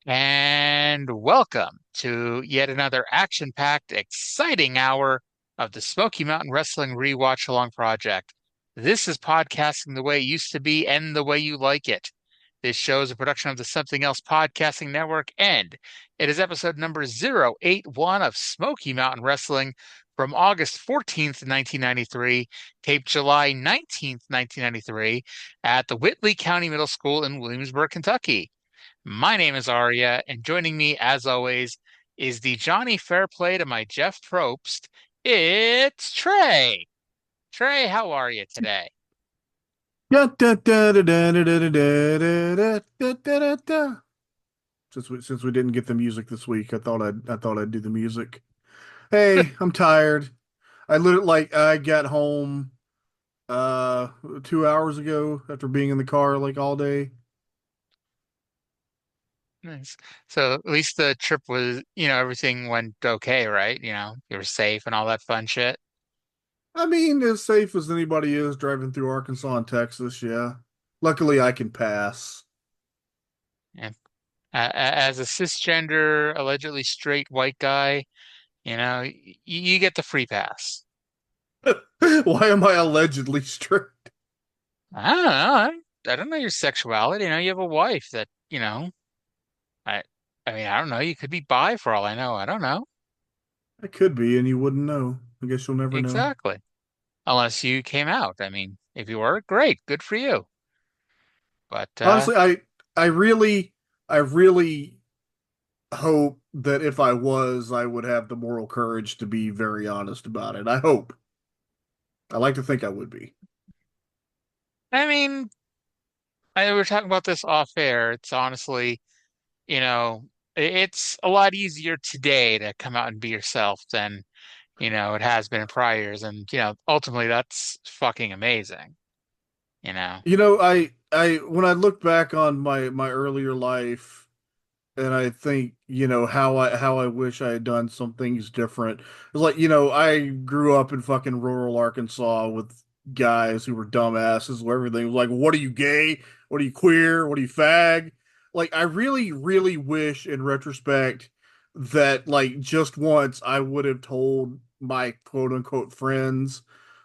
And welcome to yet another action-packed, exciting hour of the Smoky Mountain Wrestling Re-Watch-Along Project. This is podcasting the way it used to be and the way you like it. This show is a production of the Something Else Podcasting Network, and it is episode number 081 of Smoky Mountain Wrestling from August 14th, 1993, taped July 19th, 1993, at the Whitley County Middle School in Williamsburg, Kentucky. My name is Arya, and joining me, as always, is the Johnny Fairplay to my Jeff Probst. It's Trey. Trey, how are you today? Da, da, da, da, da, da, da, da, da, da, da, da, da. Since we didn't get the music this week, I thought I'd do the music. Hey, I'm tired. I got home 2 hours ago after being in the car like all day. Nice. So at least the trip was, everything went okay, right? You were safe and all that fun shit. I mean, as safe as anybody is driving through Arkansas and Texas, yeah. Luckily I can pass. And as a cisgender, allegedly straight white guy, you get the free pass. Why am I allegedly strict? I don't know. I don't know your sexuality. You have a wife that, I I mean, I don't know. You could be bi for all I know. I don't know. I could be, and you wouldn't know. I guess you'll never know. Exactly. Unless you came out. I mean, if you were, great. Good for you. But Honestly, I really hope that if I was, I would have the moral courage to be very honest about it. I hope. I like to think I would be. I mean, we were talking about this off air. It's honestly, you know, it's a lot easier today to come out and be yourself than, it has been in prior years. And, ultimately that's fucking amazing, you know. When I look back on my earlier life and I think, how I wish I had done some things different. It's like, I grew up in fucking rural Arkansas with guys who were dumbasses where everything was like, what are you gay? What are you queer? What are you fag? Like, I really, really wish in retrospect that like just once I would have told my quote unquote friends,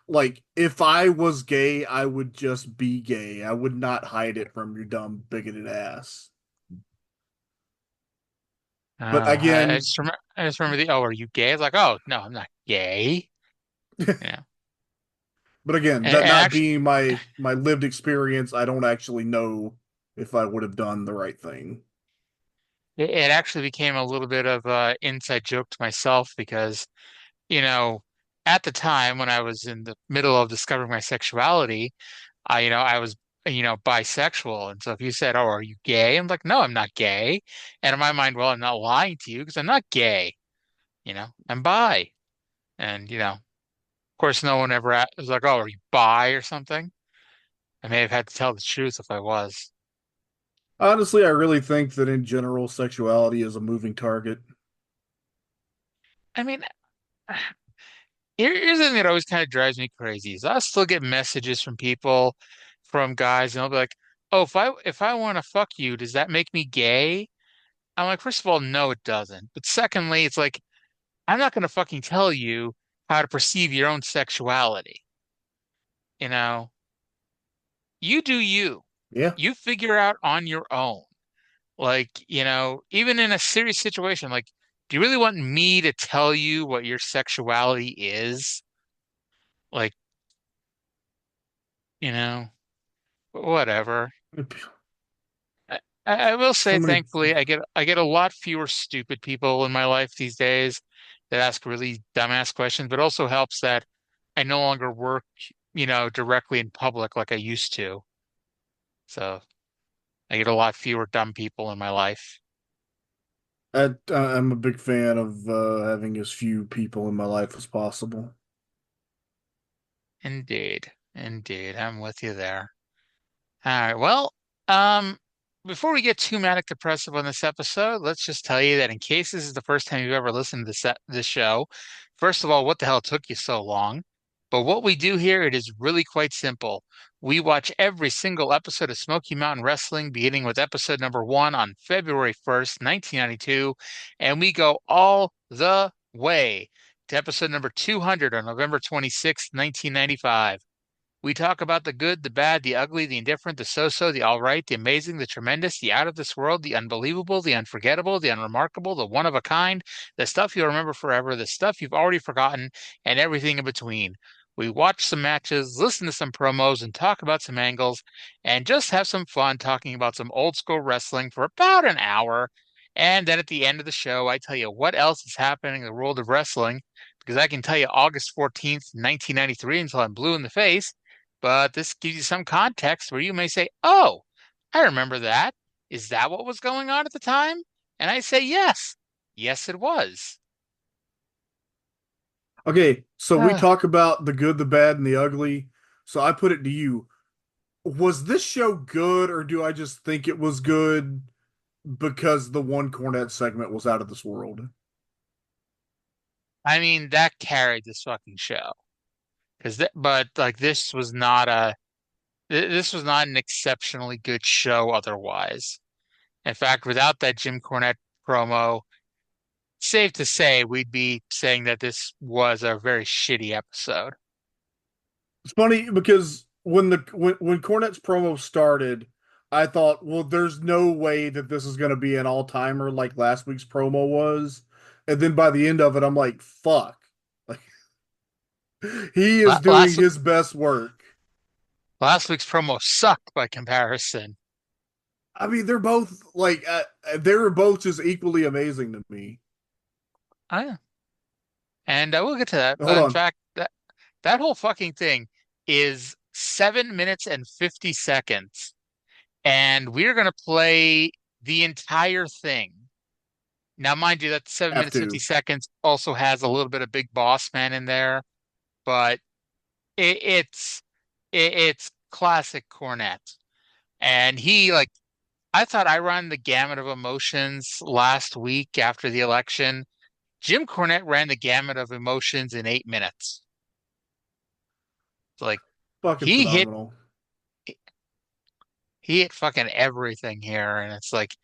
like, if I was gay, I would just be gay. I would not hide it from your dumb bigoted ass. But I again, just remember, oh, are you gay? It's like, oh, no, I'm not gay. You know, but again, and that not actually, being my lived experience, I don't actually know if I would have done the right thing. it actually became a little bit of a inside joke to myself because, you know, at the time when I was in the middle of discovering my sexuality, I was, bisexual. And so if you said, "Oh, are you gay?" I'm like, "No, I'm not gay." And in my mind, well, I'm not lying to you because I'm not gay. I'm bi. And, of course, no one ever was like, "Oh, are you bi or something?" I may have had to tell the truth if I was. Honestly, I really think that in general, sexuality is a moving target. I mean, here's the thing that always kind of drives me crazy is I still get messages from people, from guys, and they'll be like, "Oh, if I want to fuck you, does that make me gay?" I'm like, first of all, no, it doesn't. But secondly, it's like, I'm not gonna fucking tell you how to perceive your own sexuality. You know, you do you. Yeah. You figure out on your own. Like, even in a serious situation, like, do you really want me to tell you what your sexuality is? Like, you know, whatever. I will So say, many. thankfully, I get a lot fewer stupid people in my life these days that ask really dumbass questions, but also helps that I no longer work, directly in public like I used to. So I get a lot fewer dumb people in my life. I'm a big fan of having as few people in my life as possible. Indeed. Indeed. I'm with you there. All right. Well, um, before we get too manic depressive on this episode, let's just tell you that in case this is the first time you've ever listened to this show, first of all, what the hell took you so long? But what we do here, it is really quite simple. We watch every single episode of Smoky Mountain Wrestling, beginning with episode number 1 on February 1st, 1992, and we go all the way to episode number 200 on November 26th, 1995. We talk about the good, the bad, the ugly, the indifferent, the so-so, the all right, the amazing, the tremendous, the out of this world, the unbelievable, the unforgettable, the unremarkable, the one of a kind, the stuff you'll remember forever, the stuff you've already forgotten, and everything in between. We watch some matches, listen to some promos, and talk about some angles, and just have some fun talking about some old school wrestling for about an hour. And then at the end of the show, I tell you what else is happening in the world of wrestling, because I can tell you August 14th, 1993 until I'm blue in the face. But this gives you some context where you may say, oh, I remember that. Is that what was going on at the time? And I say, yes. Yes, it was. Okay, so we Uh, talk about the good, the bad, and the ugly. So I put it to you. Was this show good, or do I just think it was good because the one Cornette segment was out of this world? I mean, that carried this fucking show. But like this was not an exceptionally good show otherwise. In fact, without that Jim Cornette promo, safe to say we'd be saying that this was a very shitty episode. It's funny because when Cornette's promo started, I thought, well, there's no way that this is going to be an all-timer like last week's promo was. And then by the end of it, I'm like, fuck. Like he is La- doing Last his best work. last week's promo sucked by comparison. I mean, they're both like they were both just equally amazing to me. I, and I will get to that. Hold In on. fact, that whole fucking thing is 7 minutes and 50 seconds, and we're gonna play the entire thing. Now, mind you, that seven Have minutes 50 to. seconds also has a little bit of Big Boss Man in there, but it, it's it's classic Cornette. And he like I thought I ran the gamut of emotions last week after the election. Jim Cornette ran the gamut of emotions in 8 minutes. Like Fucking he hit phenomenal. he hit fucking everything here, and it's like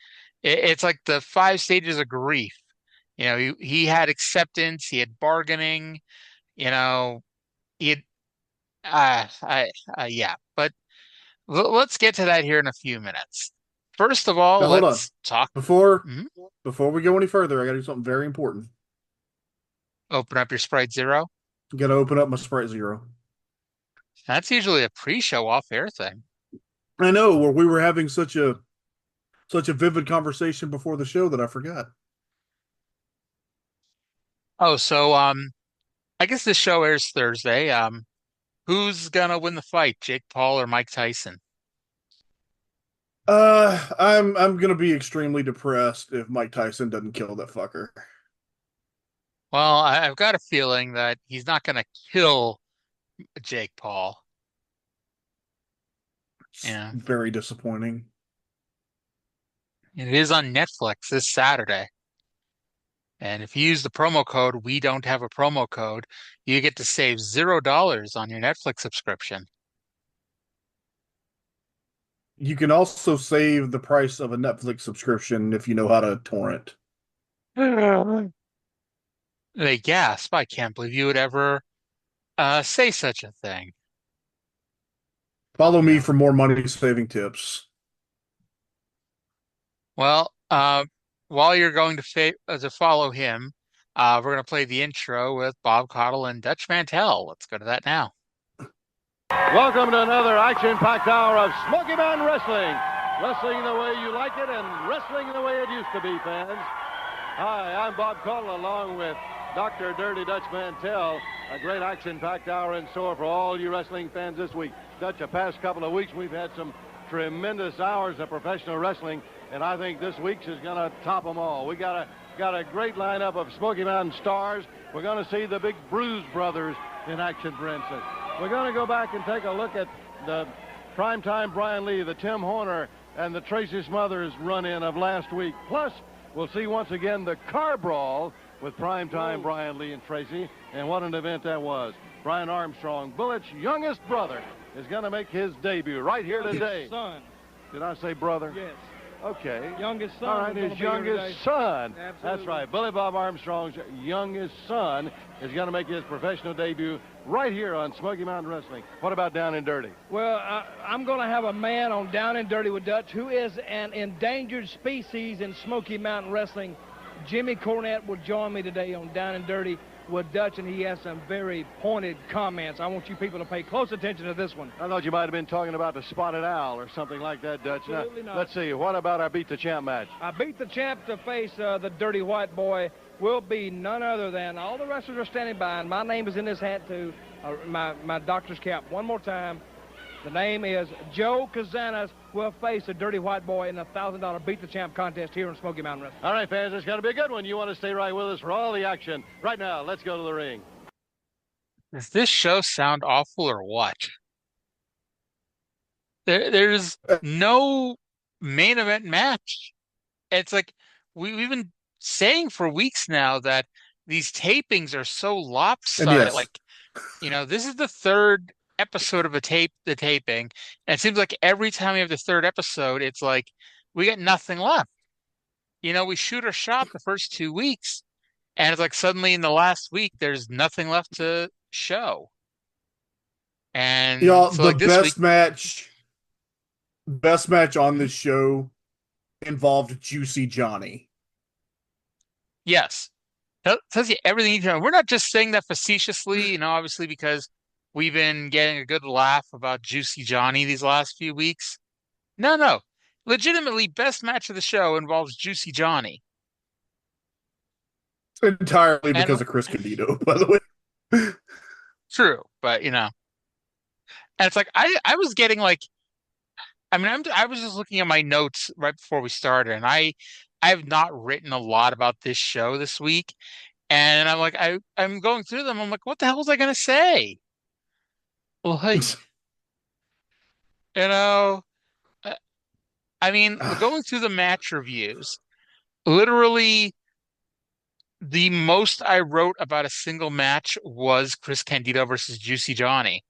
it's like the 5 stages of grief. You know, he had acceptance, he had bargaining, you know, he had I yeah, but let's get to that here in a few minutes. First of all, Now hold on. let's talk. Before Mhm. before we go any further, I gotta do something very important. Open up your Sprite Zero. Gotta open up my Sprite Zero. That's usually a pre-show off-air thing. I know where we were having such a vivid conversation before the show that I forgot. Oh, so I guess this show airs Thursday. Who's gonna win the fight, Jake Paul or Mike Tyson? I'm gonna be extremely depressed if Mike Tyson doesn't kill that fucker. Well, I've got a feeling that he's not gonna kill Jake Paul. It's Yeah, very disappointing. it is on Netflix this Saturday. And if you use the promo code, we don't have a promo code, you get to save $0 on your Netflix subscription. You can also save the price of a Netflix subscription if you know how to torrent. They gasp. I can't believe you would ever say such a thing. Follow me Yeah. for more money saving tips. Well, while you're going to follow him, we're going to play the intro with Bob Caudle and Dutch Mantel. Let's go to that now. Welcome to another action-packed hour of Smoky Mountain Wrestling. Wrestling the way you like it and wrestling the way it used to be, fans. Hi, I'm Bob Caudle along with Dr. Dirty Dutch Mantel. A great action-packed hour in store for all you wrestling fans this week. Dutch, the past couple of weeks we've had some tremendous hours of professional wrestling, and I think this week's is going to top them all. We got a great lineup of Smoky Mountain stars. We're going to see the big Bruise Brothers in action, for instance. We're going to go back and take a look at the primetime Brian Lee, the Tim Horner, and the Tracy Smothers run-in of last week. Plus, we'll see once again the car brawl with primetime Brian Lee and Tracy, and what an event that was. Brian Armstrong, Bullett's youngest brother, is going to make his debut right here today. Son. Did I say brother? Yes. Okay. Youngest son. All right, his youngest son. Absolutely. That's right. Bully Bob Armstrong's youngest son is going to make his professional debut right here on Smoky Mountain Wrestling. What about Down and Dirty? Well, I'm going to have a man on Down and Dirty with Dutch who is an endangered species in Smoky Mountain Wrestling. Jimmy Cornette will join me today on Down and Dirty with Dutch, and he has some very pointed comments. I want you people to pay close attention to this one. I thought you might have been talking about the Spotted Owl or something like that, Dutch. Absolutely not. Let's see. What about our Beat the Champ match? I beat the champ to face the Dirty White Boy will be none other than, all the wrestlers are standing by, and my name is in this hat too, my doctor's cap. One more time. The name is Joe Kazanas will face the Dirty White Boy in the $1,000 Beat the Champ contest here in Smoky Mountain Wrestling. All right, fans, it's going to be a good one. You want to stay right with us for all the action. Right now, let's go to the ring. Does this show sound awful or what? There's no main event match. It's like we've been saying for weeks now that these tapings are so lopsided. yes. Like, this is the third episode of the taping, and it seems like every time we have the third episode, it's like we got nothing left. We shoot our shot the first 2 weeks, and it's like suddenly in the last week there's nothing left to show. And Y'all, so the like this week, best match on this show involved Juicy Johnny. yes, tells you everything you know. We're not just saying that facetiously, obviously because we've been getting a good laugh about Juicy Johnny these last few weeks. No. Legitimately, best match of the show involves Juicy Johnny. Entirely because of Chris Candido, by the way. True, but and it's like I was getting like, I was just looking at my notes right before we started, and I have not written a lot about this show this week, and I'm like I'm going through them. I'm like, what the hell was I gonna say? Like, you know, uh, going through the match reviews, literally the most I wrote about a single match was Chris Candido versus Juicy Johnny.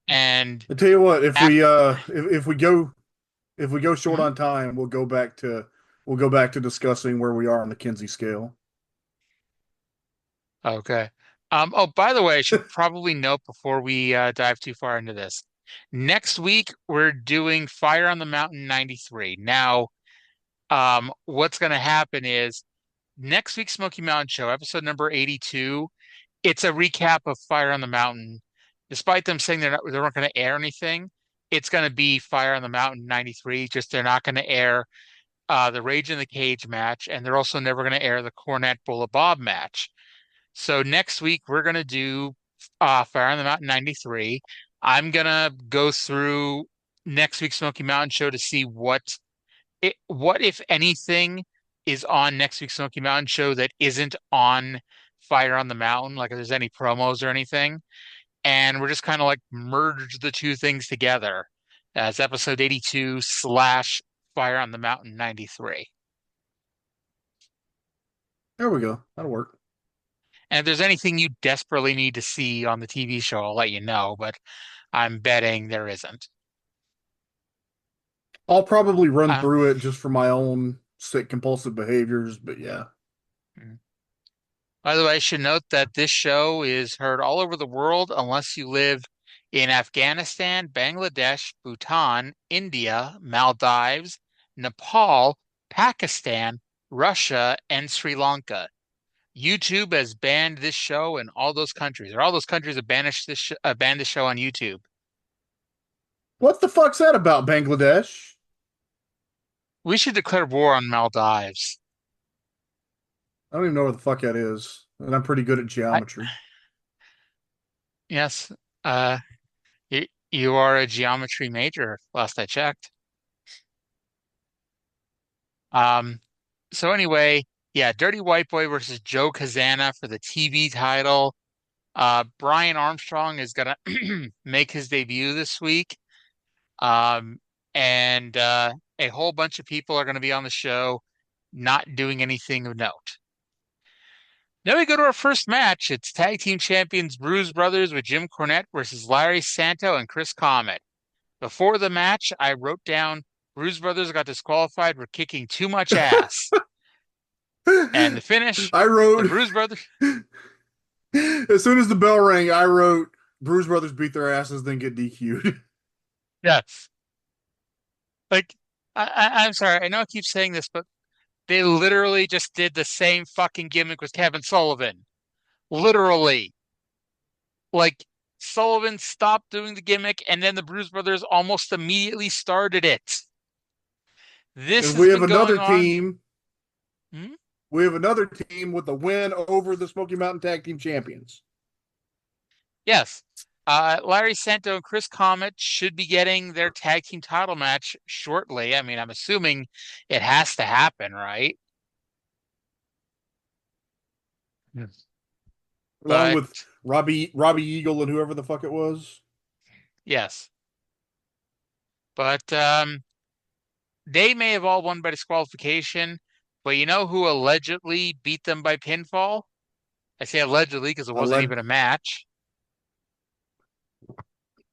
And I tell you what, if we go short on time, we'll go back to discussing where we are on the Kinsey scale. Okay. Oh, by the way, I should probably note before we dive too far into this. Next week, we're doing Fire on the Mountain 93. Now, what's going to happen is next week's Smoky Mountain Show, episode number 82, it's a recap of Fire on the Mountain. Despite them saying they weren't going to air anything, it's going to be Fire on the Mountain 93. Just they're not going to air the Rage in the Cage match, and they're also never going to air the Cornette Bullet Bob match. So next week we're going to do Fire on the Mountain 93. I'm going to go through next week's Smoky Mountain Show to see what if anything is on next week's Smoky Mountain Show that isn't on Fire on the Mountain, like if there's any promos or anything. And we're just kind of like merge the two things together as episode 82 / Fire on the Mountain 93. There we go. That'll work. And if there's anything you desperately need to see on the TV show, I'll let you know, but I'm betting there isn't. I'll probably run through it just for my own sick compulsive behaviors, but yeah. By the way, I should note that this show is heard all over the world unless you live in Afghanistan, Bangladesh, Bhutan, India, Maldives, Nepal, Pakistan, Russia, and Sri Lanka. YouTube has banned this show in all those countries, or all those countries have banned this show on YouTube. What the fuck's that about, Bangladesh? We should declare war on Maldives. I don't even know where the fuck that is, and I'm pretty good at geometry. Yes, you are a geometry major, last I checked. So anyway, yeah, Dirty White Boy versus Joe Kazana for the TV title. Brian Armstrong is gonna make his debut this week. And a whole bunch of people are going to be on the show, not doing anything of note. Now we go to our first match. It's tag team champions Bruise Brothers with Jim Cornette versus Larry Santo and Chris Comet. Before the match, I wrote down Bruise Brothers got disqualified for kicking too much ass. And the finish, I the wrote Bruise Brothers. as soon as the bell rang, I wrote Bruise Brothers beat their asses, then get DQ'd. Yes. Like, I'm sorry. I know I keep saying this, but they literally just did the same fucking gimmick with Kevin Sullivan. Literally. Like, Sullivan stopped doing the gimmick, and then the Bruise Brothers almost immediately started it. This And has we have been going another on. team. Hmm? We have another team with a win over the Smoky Mountain Tag Team Champions. Yes. Larry Santo and Chris Comet should be getting their tag team title match shortly. I mean, I'm assuming it has to happen, right? Yes. Along with But Robbie Eagle and whoever the fuck it was. yes. But they may have all won by disqualification, but you know who allegedly beat them by pinfall? I say allegedly because it wasn't Alleg- even a match.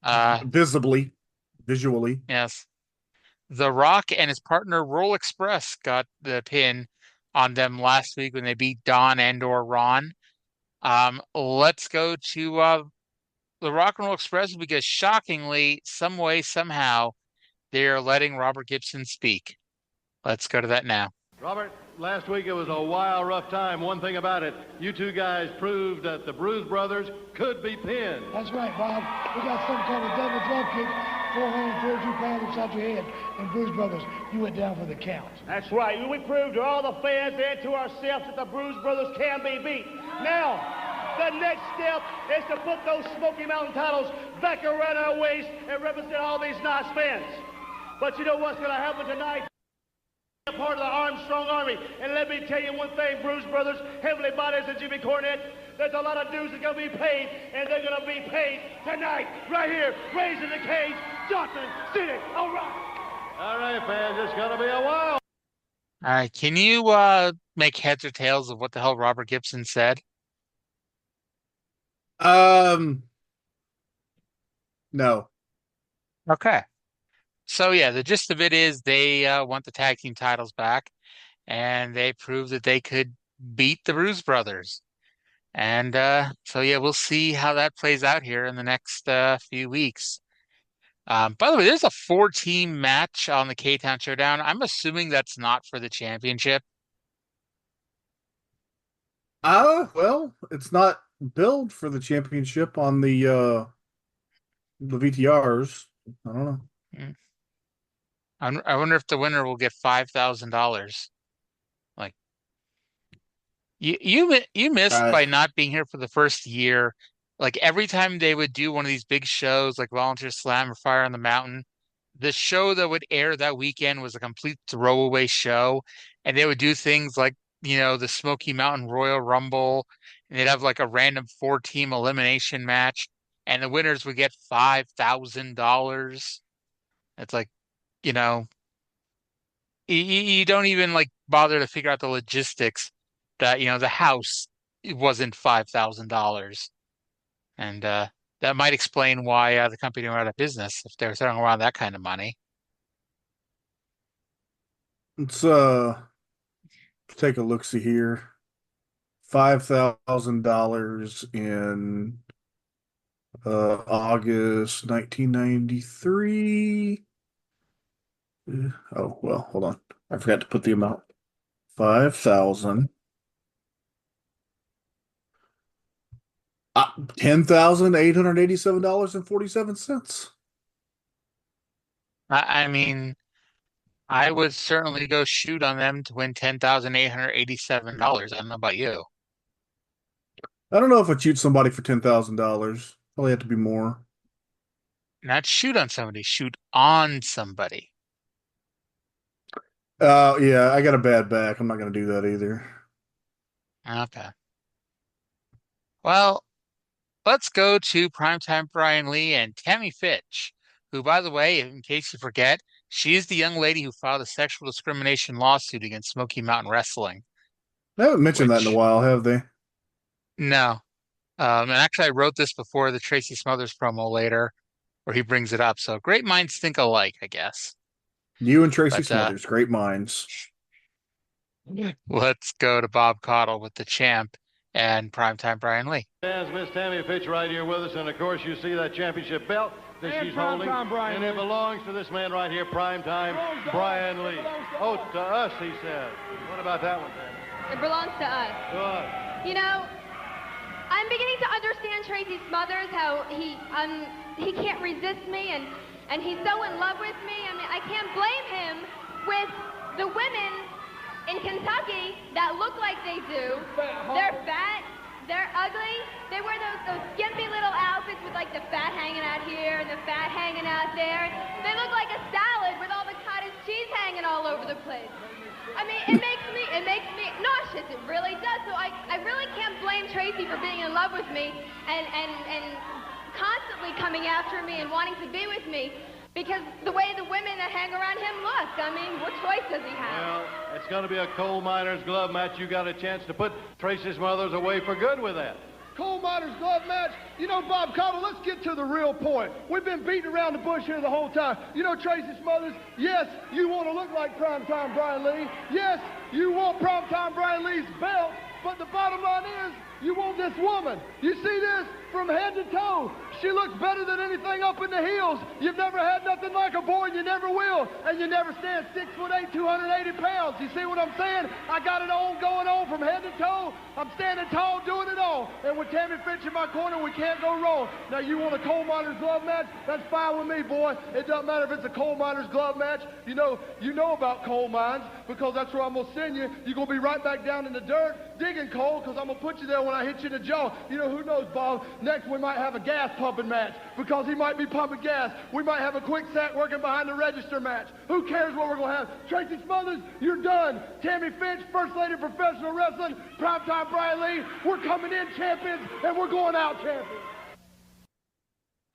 Uh, visually. yes. The Rock and his partner Roll Express got the pin on them last week when they beat Don and/or Ron. Let's go to the Rock and Roll Express because shockingly, some way, somehow, they're letting Robert Gibson speak. Let's go to that now. Robert, last week it was a wild, rough time. One thing about it, you two guys proved that the Bruise Brothers could be pinned. That's right, Bob. We got something called a double drop kick, 442 pounds inside your head. And Bruise Brothers, you went down for the count. That's right. We proved to all the fans and to ourselves that the Bruise Brothers can be beat. Now, the next step is to put those Smoky Mountain titles back around our waist and represent all these nice fans. But you know what's going to happen tonight? A part of the Armstrong Army. And let me tell you one thing, Bruise Brothers, Heavenly Bodies, and Jimmy Cornette, there's a lot of dues that are going to be paid, and they're going to be paid tonight, right here, raising the cage, Johnson City. All right. All right, fans, it's going to be a while. All right, can you make heads or tails of what the hell Robert Gibson said? No. Okay. So yeah, the gist of it is they want the tag team titles back, and they proved that they could beat the Bruise Brothers. And so yeah, we'll see how that plays out here in the next few weeks. By the way, there's a 4-team match on the K-Town Showdown. I'm assuming that's not for the championship. Well, it's not billed for the championship on the VTRs. I don't know. Mm. I wonder if the winner will get $5,000. Like you missed Uh, by not being here for the first year. Like every time they would do one of these big shows like Volunteer Slam or Fire on the Mountain, the show that would air that weekend was a complete throwaway show. And they would do things like, the Smoky Mountain Royal Rumble, and they'd have like a random 4-team elimination match, and the winners would get $5,000. It's like, you know, you don't even like bother to figure out the logistics that, the house wasn't $5,000. And that might explain why the company went out of business if they were throwing around that kind of money. let's take a look. See here, $5,000 in August 1993. Oh well, hold on. I forgot to put the amount. 5,000. $10,887.47. I mean, I would certainly go shoot on them to win $10,887. I don't know about you. I don't know if I'd shoot somebody for $10,000. Probably have to be more. Not shoot on somebody, shoot on somebody. Yeah, I got a bad back. I'm not going to do that either. Okay. Well, let's go to Primetime Brian Lee and Tammy Fitch, who, by the way, in case you forget, she is the young lady who filed a sexual discrimination lawsuit against Smoky Mountain Wrestling. They haven't mentioned that in a Which, while, have they? No. And actually, I wrote this before the Tracy Smothers promo later, where he brings it up. So great minds think alike, I guess. You and Tracy But Smothers, great minds. let's go to Bob Caudle with the champ and primetime Brian Lee. As Miss Tammy Fitch right here with us, and of course you see that championship belt that And she's holding, Brian and it Lee. belongs to this man right here, primetime Brian Lee. Oh, to us, he said. What about that one, Tammy? It belongs to us. To us. You know, I'm beginning to understand Tracy Smothers, how he can't resist me and he's so in love with me. I mean, I can't blame him with the women in Kentucky that look like they do. They're fat, they're ugly, they wear those skimpy little outfits with like the fat hanging out here and the fat hanging out there. They look like a salad with all the cottage cheese hanging all over the place. I mean, it makes me nauseous. It really does. So I really can't blame Tracy for being in love with me and constantly coming after me and wanting to be with me because the way the women that hang around him look. I mean, what choice does he have? Well, it's going to be a coal miner's glove match. You got a chance to put Tracy Smothers away for good with that. Coal miners glove match. You know, Bob Caudle, let's get to the real point. We've been beating around the bush here the whole time. You know, Tracy Smothers, yes, you want to look like primetime Brian Lee. Yes, you want primetime Brian Lee's belt, but the bottom line is you want this woman. You see this? From head to toe. She looks better than anything up in the hills. You've never had nothing like her, boy, and you never will. And you never stand 6'8", 280 pounds. You see what I'm saying? I got it all going on from head to toe. I'm standing tall, doing it all. And with Tammy Fitch in my corner, we can't go wrong. Now, you want a coal miner's glove match? That's fine with me, boy. It doesn't matter if it's a coal miner's glove match. You know about coal mines because that's where I'm going to send you. You're going to be right back down in the dirt digging coal because I'm going to put you there when I hit you in the jaw. You know, who knows, Bob? Next, we might have a gas pumping match because he might be pumping gas. We might have a quick sack working behind the register match. Who cares what we're going to have? Tracy Smothers, you're done. Tammy Fitch, First Lady of Professional Wrestling, primetime Brian Lee. We're coming in champions, and we're going out champions.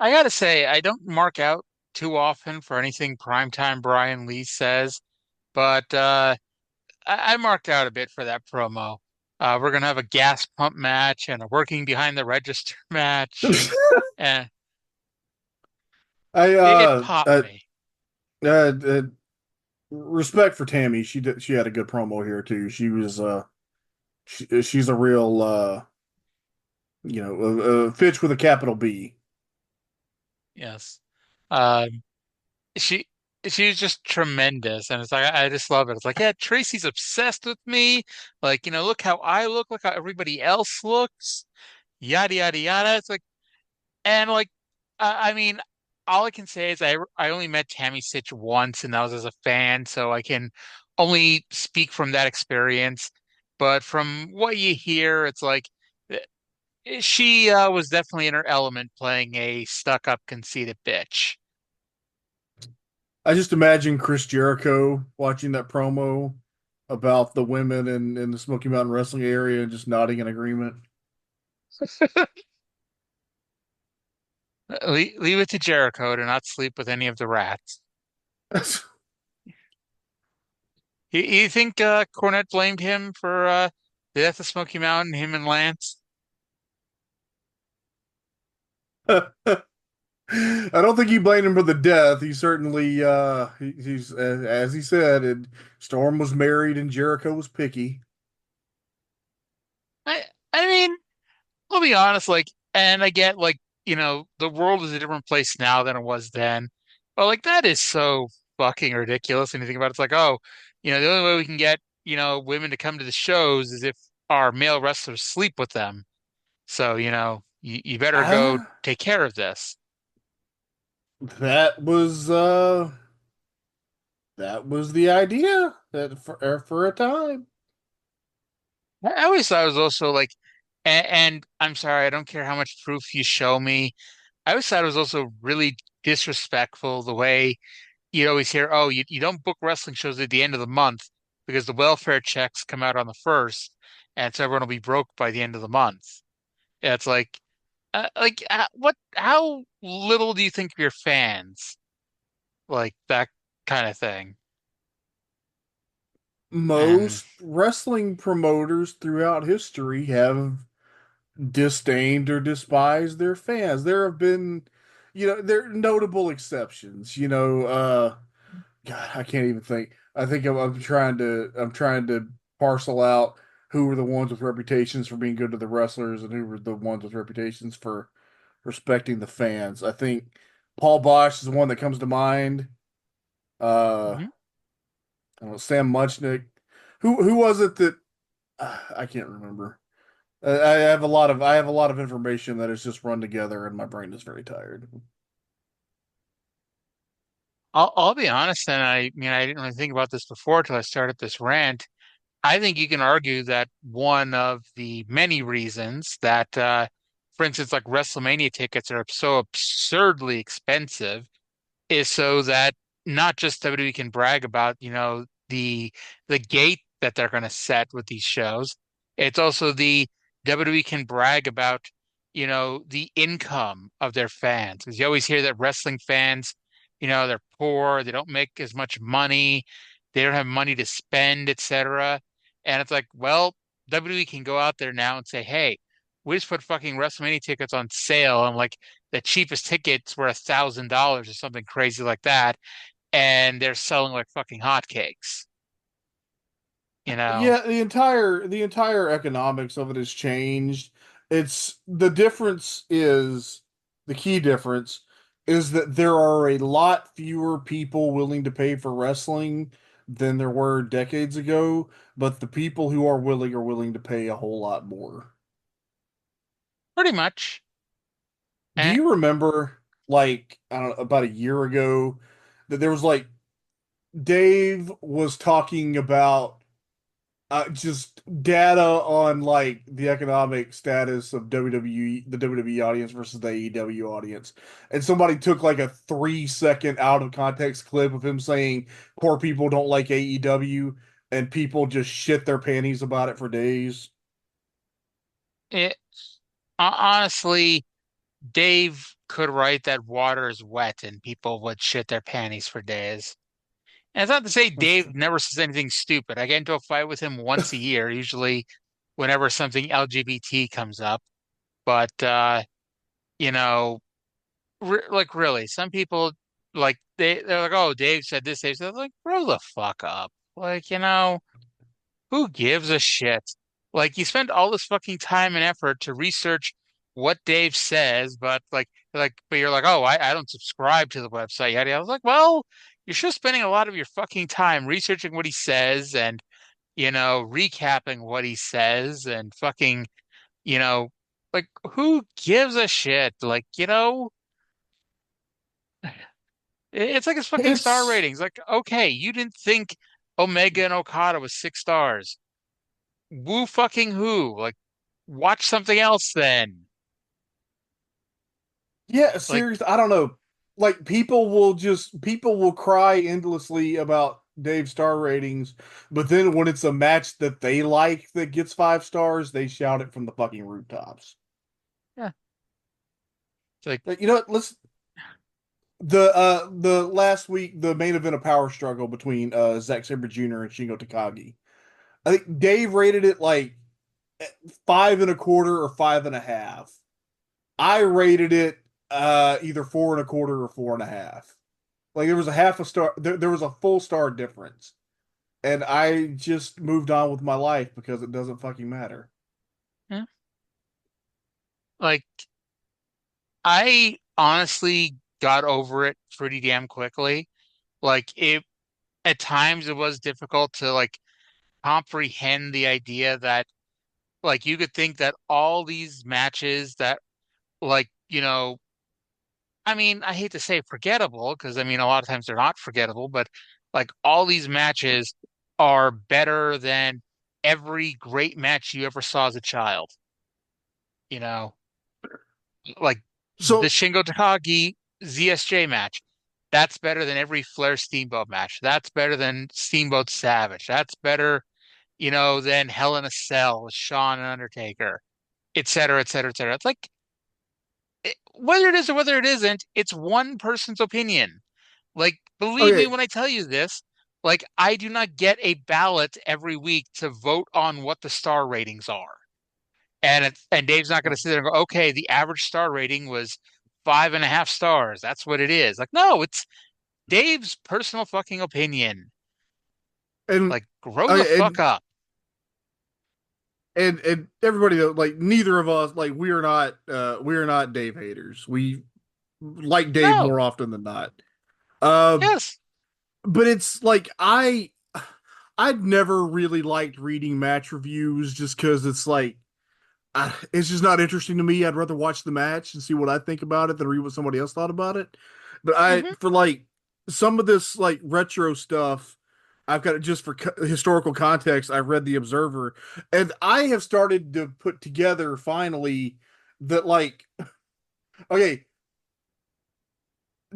I gotta say, I don't mark out too often for anything primetime Brian Lee says, but I marked out a bit for that promo. We're gonna have a gas pump match and a working behind the register match, and I it popped me. uh, uh, respect for Tammy. She had a good promo here too. She was she's a real Fitch with a capital B. Yes. Um, she she's just tremendous, and it's like I just love it. It's like, yeah, Tracy's obsessed with me. Like, look how I look how everybody else looks. Yada yada yada. It's like, and like, I mean, all I can say is I only met Tammy Sitch once, and that was as a fan, so I can only speak from that experience. But from what you hear, it's like she was definitely in her element, playing a stuck-up, conceited bitch. I just imagine Chris Jericho watching that promo about the women in the Smoky Mountain Wrestling area and just nodding in agreement. Leave it to Jericho to not sleep with any of the rats. You think Cornette blamed him for the death of Smoky Mountain, him and Lance? I don't think he blamed him for the death. He certainly, he's as he said, Storm was married and Jericho was picky. I mean, I'll be honest, like, and I get like, the world is a different place now than it was then. But like that is so fucking ridiculous. And you think about it, it's like, oh, the only way we can get, women to come to the shows is if our male wrestlers sleep with them. So, you better go Ah, take care of this. that was the idea that for a time. I always thought it was also like, and I'm sorry, I don't care how much proof you show me. I always thought it was also really disrespectful the way you always hear, oh, you don't book wrestling shows at the end of the month because the welfare checks come out on the first, and so everyone will be broke by the end of the month. Yeah, it's what? How little do you think of your fans? Like that kind of thing. And Most wrestling promoters throughout history have disdained or despised their fans. There have been, there are notable exceptions. God, I can't even think. I think I'm trying to parcel out who were the ones with reputations for being good to the wrestlers and who were the ones with reputations for respecting the fans. I think Paul Bosch is the one that comes to mind. Mhm. I don't know, Sam Munchnick. Who was it that I can't remember. I have a lot of information that is just run together, and my brain is very tired. I'll be honest, and I mean I didn't really think about this before till I started this rant. I think you can argue that one of the many reasons that, for instance, like WrestleMania tickets are so absurdly expensive is so that not just WWE can brag about, the gate that they're going to set with these shows. It's also the WWE can brag about, the income of their fans. Because you always hear that wrestling fans, they're poor, they don't make as much money, they don't have money to spend, etc. And it's like, well, WWE can go out there now and say, hey, we just put fucking WrestleMania tickets on sale, and like the cheapest tickets were $1,000 or something crazy like that, and they're selling like fucking hotcakes. You know, Yeah, the entire economics of it has changed. It's the difference is the key difference is that there are a lot fewer people willing to pay for wrestling than there were decades ago, but the people who are willing to pay a whole lot more. pretty much. Do And you remember, like, I don't know, about a year ago that there was like Dave was talking about just data on like the economic status of WWE, the WWE audience versus the AEW audience. And somebody took like a 3 second out of context clip of him saying poor people don't like AEW, and people just shit their panties about it for days. it honestly, Dave could write that water is wet and people would shit their panties for days. And it's not to say Dave never says anything stupid. I get into a fight with him once a year, usually whenever something LGBT comes up. But you know, like really, some people like they're like, oh, Dave said this, Dave said that. Like, grow the fuck up. Like, who gives a shit? Like, you spend all this fucking time and effort to research what Dave says, but but you're like, oh, I don't subscribe to the website yet. I was like, well, you're just spending a lot of your fucking time researching what he says and, recapping what he says and fucking, you know, like, who gives a shit? Like, it's like his fucking star It's ratings. Like, okay, you didn't think Omega and Okada was 6 stars. Woo fucking who? Like, watch something else then. Yeah, Like, seriously, I don't know. Like people will cry endlessly about Dave's star ratings, but then when it's a match that they like that gets 5 stars, they shout it from the fucking rooftops. yeah, it's like, You know what? Let's the last week the main event of Power Struggle between Zack Sabre Jr. and Shingo Takagi. I think Dave rated it like 5.25 or 5.5. I rated it either 4.25 or 4.5. Like there was a half a star, there was a full star difference, and I just moved on with my life because it doesn't fucking matter. yeah. Like, I honestly got over it pretty damn quickly. Like, at times it was difficult to like comprehend the idea that like you could think that all these matches that like, I mean, I hate to say forgettable because I mean, a lot of times they're not forgettable, but like all these matches are better than every great match you ever saw as a child. You know, like the So, Shingo Takagi ZSJ match. That's better than every Flair Steamboat match. That's better than Steamboat Savage. That's better, than Hell in a Cell with Shawn and Undertaker, et cetera, et cetera, et cetera. It's like whether it is or whether it isn't, it's one person's opinion. Like, believe me okay, when I tell you this, like, I do not get a ballot every week to vote on what the star ratings are. and Dave's not going to sit there and go, okay, the average star rating was 5.5 stars. That's what it is. Like, no, it's Dave's personal fucking opinion. And Like, grow the I fuck up. and everybody like neither of us like we are not Dave haters. We like Dave No, more often than not. Um, yes. but it's like I'd never really liked reading match reviews just because it's like it's just not interesting to me. I'd rather watch the match and see what I think about it than read what somebody else thought about it. But Hmm. for like some of this like retro stuff, I've got it just for historical context. I read The Observer, and I have started to put together finally that like okay,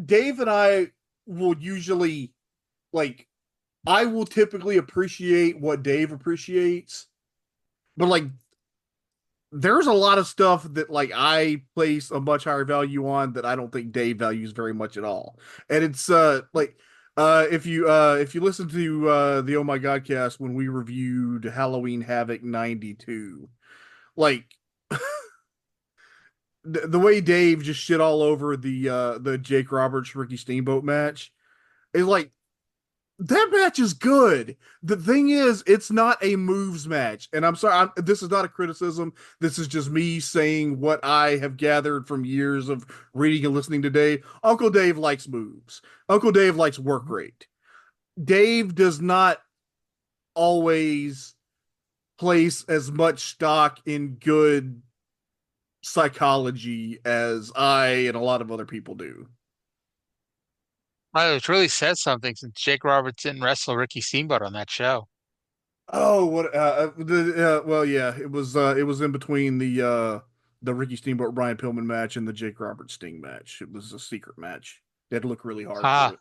Dave and I will usually like I will typically appreciate what Dave appreciates, but like there's a lot of stuff that like I place a much higher value on that I don't think Dave values very much at all. And it's like if you listen to the Oh My God cast when we reviewed Halloween Havoc 92, like the way Dave just shit all over the Jake Roberts Ricky Steamboat match is like that match is good. The thing is, it's not a moves match. And I'm sorry, this is not a criticism. This is just me saying what I have gathered from years of reading and listening to Dave. Uncle Dave likes moves. Uncle Dave likes work rate. Dave does not always place as much stock in good psychology as I and a lot of other people do. Well, it really says something since Jake Roberts didn't wrestle Ricky Steamboat on that show. Oh, what? Well, yeah, it was in between the Ricky Steamboat Brian Pillman match and the Jake Roberts Sting match. It was a secret match. They had to look really hard for Ah, it.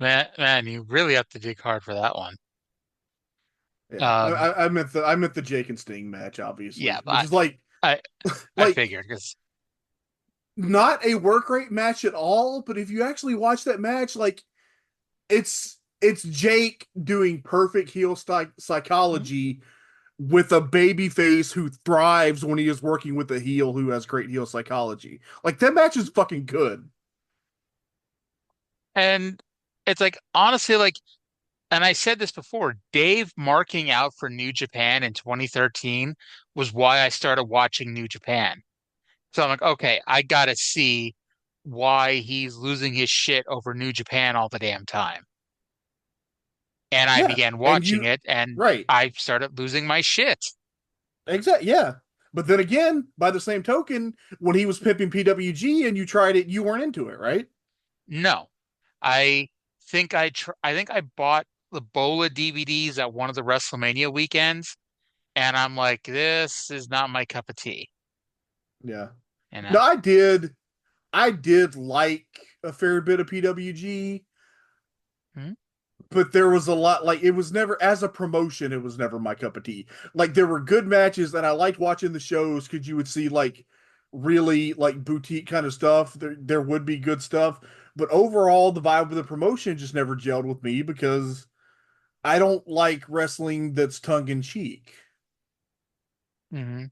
man, you really have to dig hard for that one. Yeah, Um, I meant the Jake and Sting match, yeah, obviously, which but is like I I like figured because not a work rate match at all. But if you actually watch that match, like it's Jake doing perfect heel psychology with a baby face who thrives when he is working with a heel who has great heel psychology. Like that match is fucking good. and it's like honestly like and I said this before, Dave marking out for New Japan in 2013 was why I started watching New Japan. So I'm like, okay, I gotta see why he's losing his shit over New Japan all the damn time. And I Yeah. began And watching you it and right. I started losing my shit. Exactly. Yeah. But then again, by the same token, when he was pimping PWG and you tried it, you weren't into it, right? No. I I think I bought the Bola DVDs at one of the WrestleMania weekends and I'm like, this is not my cup of tea, Yeah. you No, know. I did like a fair bit of PWG, Hmm? but there was a lot like it was never as a promotion, it was never my cup of tea. Like there were good matches and I liked watching the shows because you would see like really like boutique kind of stuff. There would be good stuff, but overall the vibe of the promotion just never gelled with me because I don't like wrestling that's tongue in cheek. Hmm.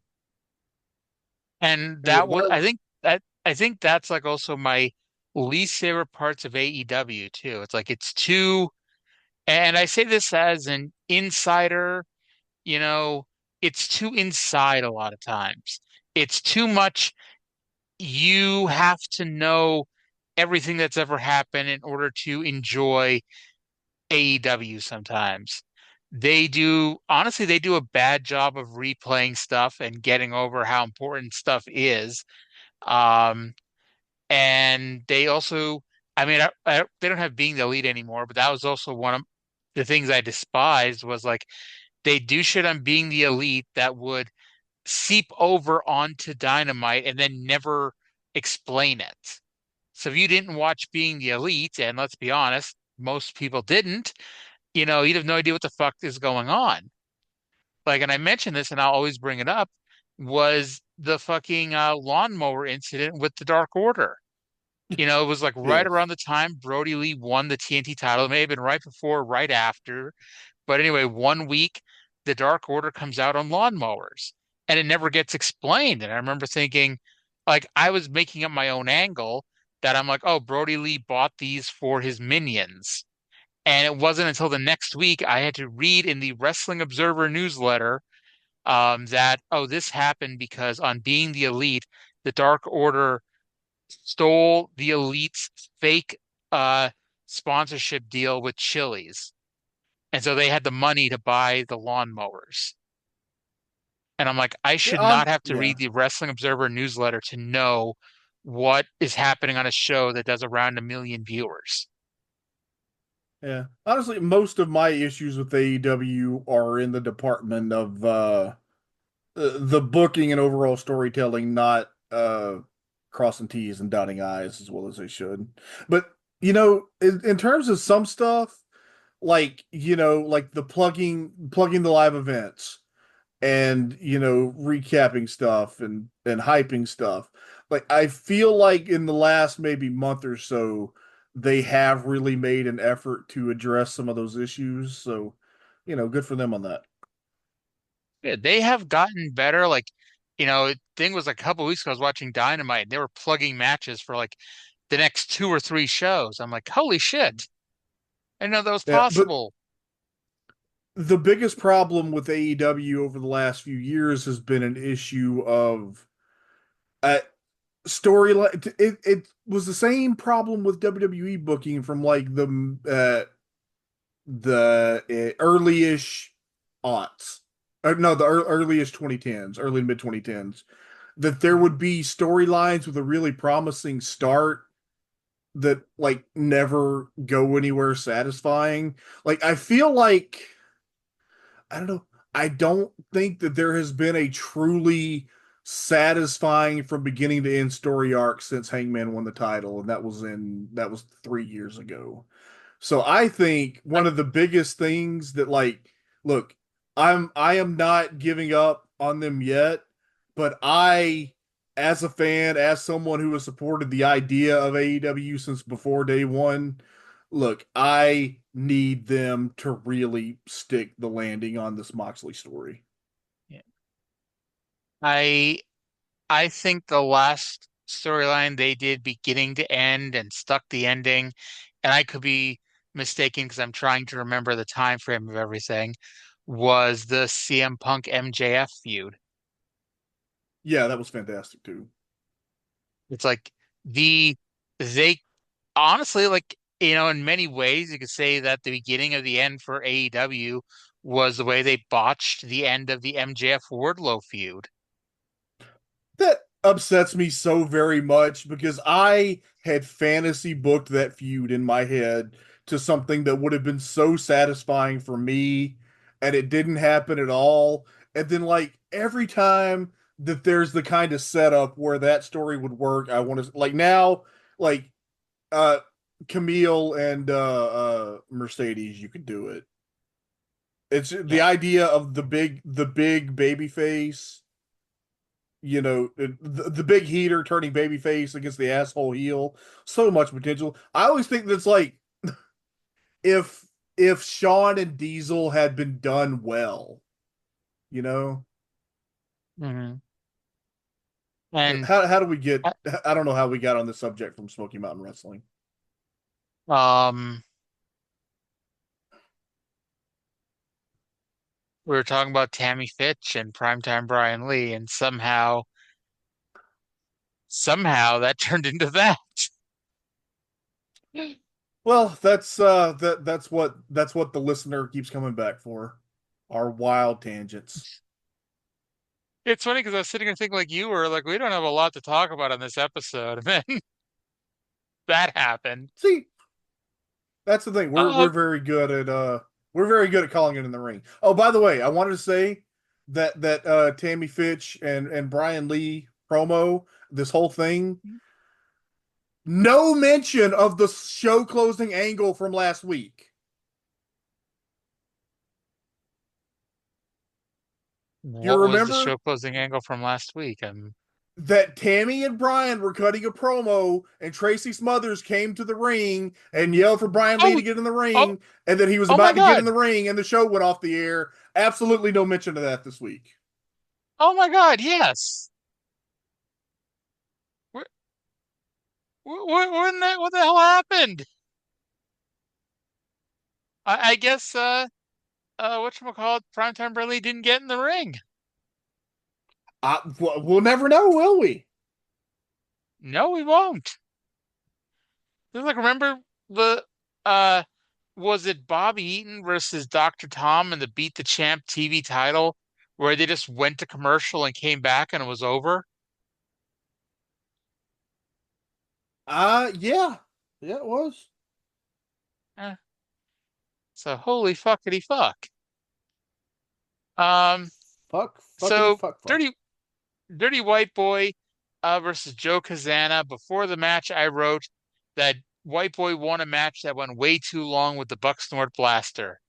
And that was, What I think that's like also my least favorite parts of AEW too. It's like it's too, and I say this as an insider, you know, it's too inside a lot of times. It's too much. You have to know everything that's ever happened in order to enjoy AEW sometimes. Honestly, they do a bad job of replaying stuff and getting over how important stuff is. Um, And they also, I mean, they don't have being the elite anymore, but that was also one of the things I despised was like they do shit on being the elite that would seep over onto Dynamite and then never explain it. So if you didn't watch Being the Elite, and let's be honest, most people didn't, you'd have no idea what the fuck is going on. Like, and I mentioned this, and I'll always bring it up, was the fucking lawnmower incident with the Dark Order. It was like right yes. around the time Brody Lee won the TNT title. It may have been right before, right after. But anyway, one week, the Dark Order comes out on lawnmowers. and it never gets explained. And I remember thinking, like, I was making up my own angle that I'm like, oh, Brody Lee bought these for his minions. And it wasn't until the next week I had to read in the Wrestling Observer newsletter that, oh, this happened because on Being the Elite, the Dark Order stole the Elite's fake uh, sponsorship deal with Chili's. And so they had the money to buy the lawnmowers. And I'm like, I should not have to Yeah. read the Wrestling Observer newsletter to know what is happening on a show that does around 1 million viewers. Yeah. Honestly, most of my issues with AEW are in the department of the booking and overall storytelling, not crossing T's and dotting I's as well as they should. But in terms of some stuff, like like the plugging the live events and recapping stuff and hyping stuff. Like I feel like in the last maybe month or so, they have really made an effort to address some of those issues. So, good for them on that. Yeah, they have gotten better. Like, thing was like a couple weeks ago, I was watching Dynamite. And they were plugging matches for like the next 2 or 3 shows. I'm like, holy shit. I didn't know that was Yeah, but possible. the biggest problem with AEW over the last few years has been an issue of uh, storyline. It was the same problem with WWE booking from like the early-ish aughts. No, the early-ish 2010s, early to mid 2010s, that there would be storylines with a really promising start that like never go anywhere satisfying. Like I feel like I don't know. I don't think that there has been a truly satisfying from beginning to end story arc since Hangman won the title, and that was 3 years ago. So I think one of the biggest things that like, look, I am not giving up on them yet, but as a fan, as someone who has supported the idea of AEW since before day one, look, I need them to really stick the landing on this Moxley story. Yeah. I I think the last storyline they did beginning to end and stuck the ending, and I could be mistaken because I'm trying to remember the time frame of everything, was the CM Punk MJF feud. Yeah, that was fantastic too. It's like they honestly, like, in many ways you could say that the beginning of the end for AEW was the way they botched the end of the MJF Wardlow feud. That upsets me so very much because I had fantasy booked that feud in my head to something that would have been so satisfying for me, and it didn't happen at all. And then, like, every time that there's the kind of setup where that story would work, I want to, like, now, like, uh, Camille and Mercedes, you could do it. It's the Yeah. idea of the big baby face, the big heater turning babyface against the asshole heel. So much potential. I always think that's like if if Shawn and Diesel had been done well, you know. hmm And How do we get? uh, I don't know how we got on this subject from Smoky Mountain Wrestling. um we were talking about Tammy Fitch and Primetime Brian Lee, and somehow that turned into that. Well, that's what the listener keeps coming back for. Our wild tangents. It's funny because I was sitting here thinking like you were like, we don't have a lot to talk about on this episode, and then that happened. See, that's the thing. We're Uh, we're very good at we're very good at calling it in the ring. Oh, by the way, I wanted to say that Tammy Fitch and Brian Lee promo, this whole thing, no mention of the show closing angle from last week. You what was the remember show closing angle from last week? that Tammy and Brian were cutting a promo and Tracy Smothers came to the ring and yelled for Brian Lee Oh, to get in the oh, ring, and then he was oh my about to get in God. the ring and the show went off the air. Absolutely no mention of that this week. Oh my God, yes. Wh- what the hell happened? I guess whatchamacallit, Primetime Bradley didn't get in the ring. We'll never know, will we? No, we won't. Like, remember the uh was it Bobby Eaton versus Dr. Tom in the Beat the Champ TV title where they just went to commercial and came back and it was over? Yeah. Yeah, it was. Eh, so holy fuckity fuck. Um, Fuck, fuckity, so fuck, fuck. Dirty White Boy versus Joe Kazana. Before the match, I wrote that White Boy won a match that went way too long with the Buck Snort Blaster.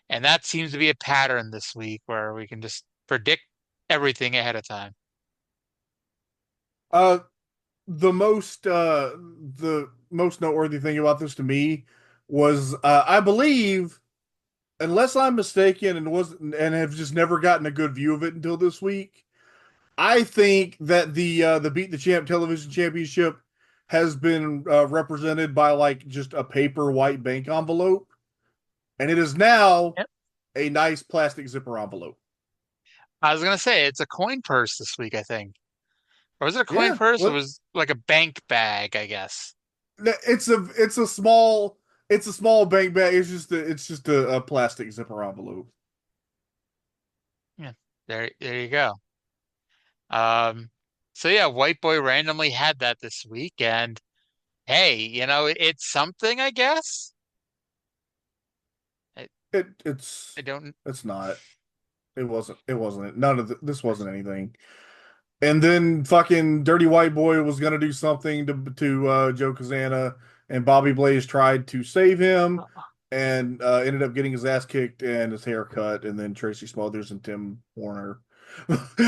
And that seems to be a pattern this week where we can just predict everything ahead of time. Uh, the most noteworthy thing about this to me was I believe, unless I'm mistaken, and have just never gotten a good view of it until this week. I think that the Beat the Champ Television Championship has been represented by like just a paper white bank envelope, and it is now Yep. a nice plastic zipper envelope. I was gonna say it's a coin purse this week, I think. Or was it a coin Yeah, purse or well, was like a bank bag, I guess. it's a small bank bag. It's just a plastic zipper envelope. Yeah. There you go. Um so yeah, White Boy randomly had that this week and hey, it's something, I guess. I, It's I don't it's not. It wasn't. None of this wasn't anything. And then fucking Dirty White Boy was gonna do something to Joe Kazana, and Bobby Blaze tried to save him, and ended up getting his ass kicked and his hair cut, and then Tracy Smothers and Tim Warner.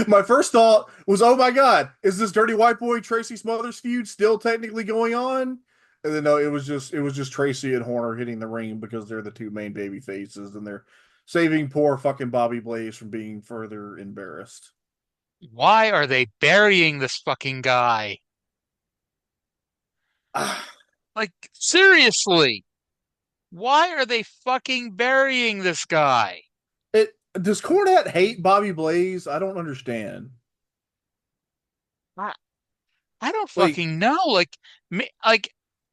My first thought was, "Oh my God, is this Dirty White Boy Tracy Smothers feud still technically going on?" And then no, it was just Tracy and Horner hitting the ring because they're the two main baby faces, and they're saving poor fucking Bobby Blaze from being further embarrassed. Why are they burying this fucking guy? Like, seriously, why are they fucking burying this guy? Does Cornette hate Bobby Blaze? I don't understand. I, I don't Like, fucking know. Like,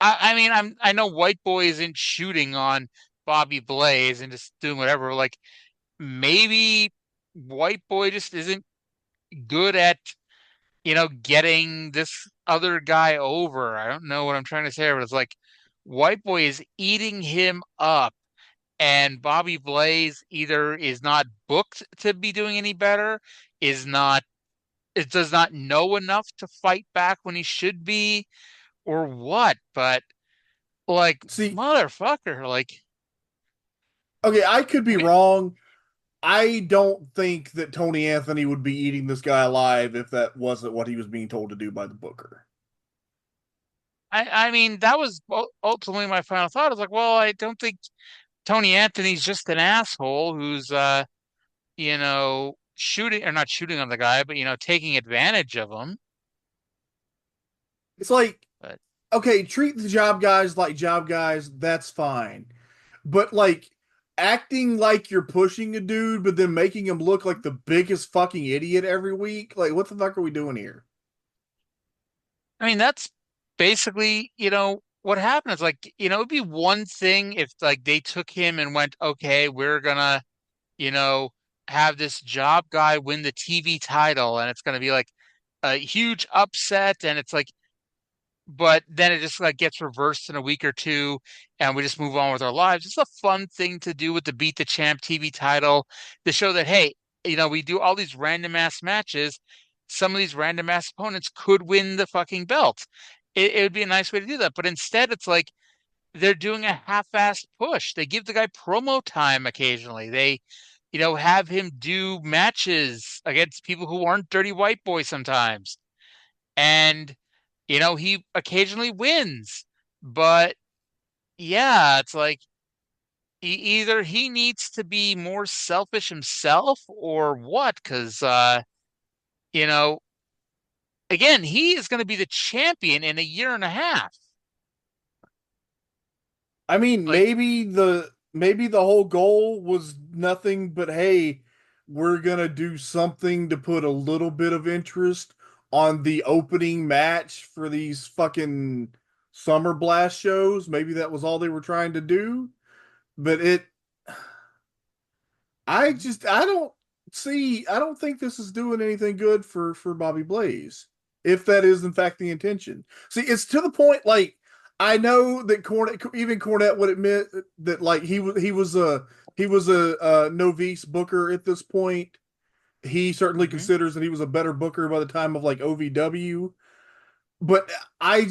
I mean, I know White Boy isn't shooting on Bobby Blaze and just doing whatever. Like, maybe White Boy just isn't good at, getting this other guy over. I don't know what I'm trying to say, but it's like White Boy is eating him up. And Bobby Blaze either is not booked to be doing any better, is not, it does not know enough to fight back when he should be, or what. But like, see, motherfucker, like, okay, I could be we, wrong. I don't think that Tony Anthony would be eating this guy alive if that wasn't what he was being told to do by the booker. I mean, that was ultimately my final thought. I was like, well, I don't think Tony Anthony's just an asshole who's, shooting or not shooting on the guy, but taking advantage of him. It's like, But okay, treat the job guys like job guys, that's fine. But like acting like you're pushing a dude, but then making him look like the biggest fucking idiot every week, like what the fuck are we doing here? I mean, that's basically, what happened. It's like, it'd be one thing if like they took him and went, okay, we're gonna, you know, have this job guy win the TV title and it's gonna be like a huge upset and it's like, but then it just like gets reversed in a week or two and we just move on with our lives. It's a fun thing to do with the Beat the Champ TV title to show that, hey, we do all these random ass matches. Some of these random ass opponents could win the fucking belt. It would be a nice way to do that. But instead, it's like they're doing a half-assed push. They give the guy promo time occasionally. They, have him do matches against people who aren't Dirty White Boy sometimes. And he occasionally wins, but yeah, it's like either he needs to be more selfish himself or what, because you know, again, he is going to be the champion in a year and a half. I mean, Like, maybe the whole goal was nothing but, hey, we're gonna do something to put a little bit of interest on the opening match for these fucking Summer Blast shows. Maybe that was all they were trying to do. But I don't think this is doing anything good for Bobby Blaze, if that is in fact the intention. See, it's to the point, like, I know that even Cornette would admit that, like, he was a novice booker at this point. He certainly mhm. considers that he was a better booker by the time of, like, OVW. But I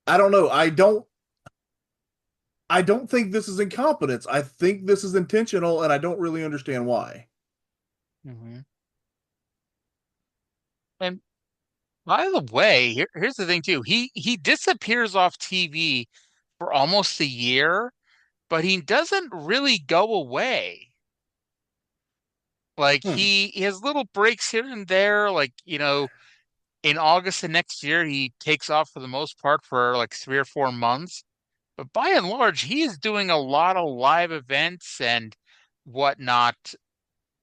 don't know. I don't think this is incompetence. I think this is intentional, and I don't really understand why. Mhm. And by the way, here's the thing too. He disappears off TV for almost a year, but he doesn't really go away. Like Hmm. he has little breaks here and there. Like, in August of next year, he takes off for the most part for like 3 or 4 months. But by and large, he is doing a lot of live events and whatnot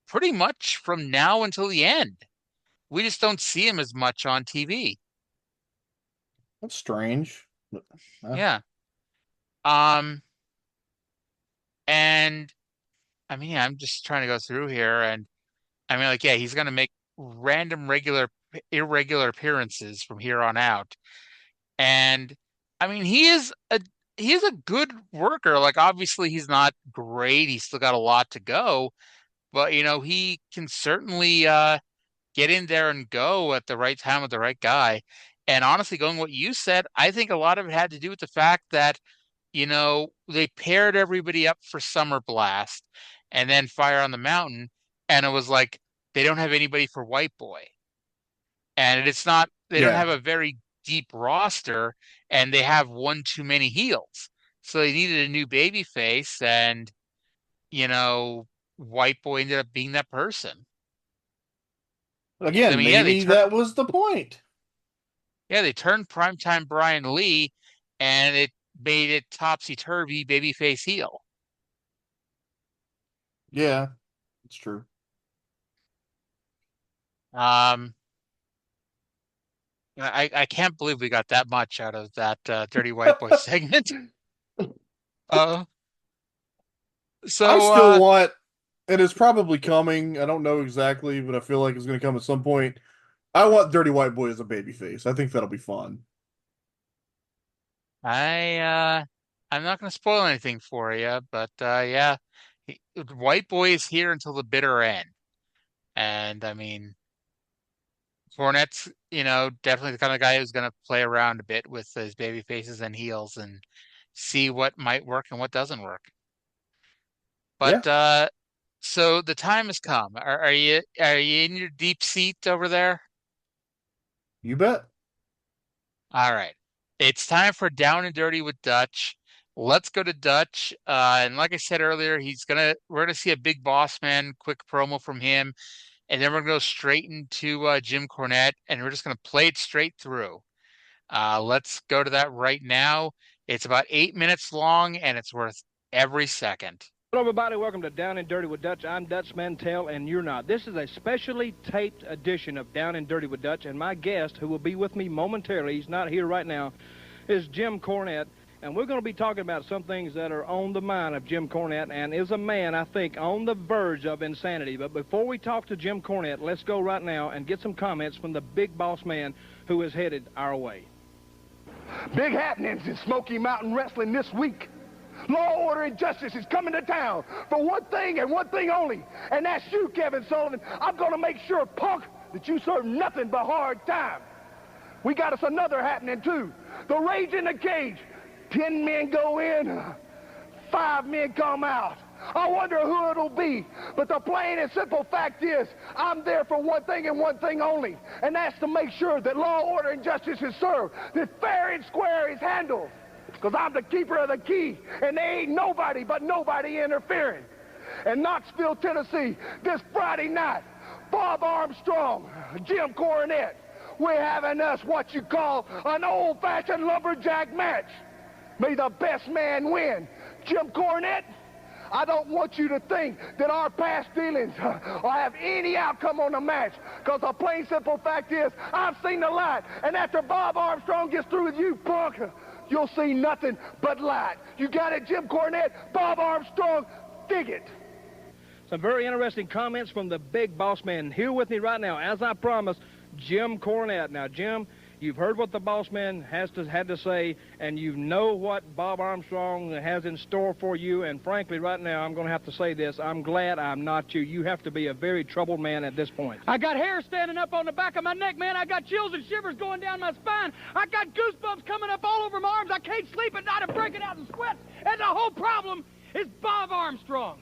pretty much from now until the end. We just don't see him as much on TV. That's strange. Yeah. Um, and I mean, I'm just trying to go through here, and I mean, like, yeah, he's gonna make random irregular appearances from here on out. And I mean, he is a good worker. Like, obviously he's not great. He's still got a lot to go, but he can certainly get in there and go at the right time with the right guy. And honestly, going what you said, I think a lot of it had to do with the fact that they paired everybody up for Summer Blast and then Fire on the Mountain, and it was like they don't have anybody for White Boy. And it's not they don't Yeah. have a very deep roster, and they have one too many heels. So they needed a new baby face, and you know, White Boy ended up being that person. I Again, mean, yeah, maybe that was the point. they turned primetime Brian Lee, and it made it topsy turvy babyface heel. Yeah, it's true. Um, I can't believe we got that much out of that Dirty White Boy segment. Uh, I so still want, and it's probably coming. I don't know exactly, but I feel like it's going to come at some point. I want Dirty White Boy as a babyface. I think that'll be fun. I'm not going to spoil anything for you, but yeah, White Boy is here until the bitter end, and I mean, Cornette's, definitely the kind of guy who's going to play around a bit with his baby faces and heels and see what might work and what doesn't work. Yeah, But so the time has come. Are you in your deep seat over there? you bet. All right. It's time for Down and Dirty with Dutch. Let's go to Dutch. And like I said earlier, we're gonna see a big boss man, quick promo from him, and then we're gonna go straight into Jim Cornette, and we're just gonna play it straight through. Let's go to that right now. It's about 8 minutes long, and it's worth every second. Hello, everybody. Welcome to Down and Dirty with Dutch. I'm Dutch Mantell, and you're not. This is a specially taped edition of Down and Dirty with Dutch, and my guest, who will be with me momentarily, he's not here right now, is Jim Cornette. And we're going to be talking about some things that are on the mind of Jim Cornette, and is a man, I think, on the verge of insanity. But before we talk to Jim Cornette, let's go right now and get some comments from the big boss man who is headed our way. Big happenings in Smoky Mountain Wrestling this week. Law, order, and justice is coming to town for one thing and one thing only, and that's you, Kevin Sullivan. I'm going to make sure, punk, that you serve nothing but hard time. We got us another happening, too. The Rage in the Cage. 10 men go in, 5 men come out. I wonder who it'll be, but the plain and simple fact is, I'm there for one thing and one thing only, and that's to make sure that law, order, and justice is served, that fair and square is handled. Because I'm the keeper of the key, and there ain't nobody but nobody interfering. In Knoxville, Tennessee, this Friday night, Bob Armstrong, Jim Cornette. We're having us what you call an old-fashioned lumberjack match. May the best man win. Jim Cornette, I don't want you to think that our past dealings will have any outcome on the match, because the plain simple fact is I've seen the light, and after Bob Armstrong gets through with you, punk, you'll see nothing but light. You got it, Jim Cornette? Bob Armstrong, dig it. Some very interesting comments from the big boss man. Here with me right now, as I promised, Jim Cornette. Now, Jim, you've heard what the boss man had to say, and you know what Bob Armstrong has in store for you, and frankly, right now, I'm going to have to say this. I'm glad I'm not you. You have to be a very troubled man at this point. I got hair standing up on the back of my neck, man. I got chills and shivers going down my spine. I got goosebumps coming up all over my arms. I can't sleep at night. I'm breaking out in sweat, and the whole problem is Bob Armstrong.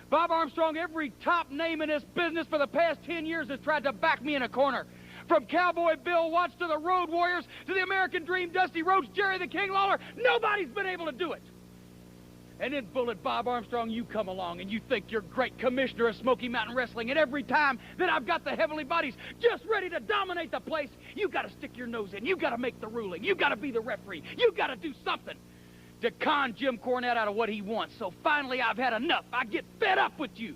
Bob Armstrong, every top name in this business for the past 10 years has tried to back me in a corner. From Cowboy Bill Watts to the Road Warriors to the American Dream, Dusty Rhodes, Jerry the King Lawler, nobody's been able to do it. And then Bullet Bob Armstrong, you come along and you think you're great commissioner of Smoky Mountain Wrestling, and every time that I've got the heavenly bodies just ready to dominate the place, you got to stick your nose in. You got to make the ruling. You got to be the referee. You got to do something to con Jim Cornette out of what he wants. So finally, I've had enough. I get fed up with you.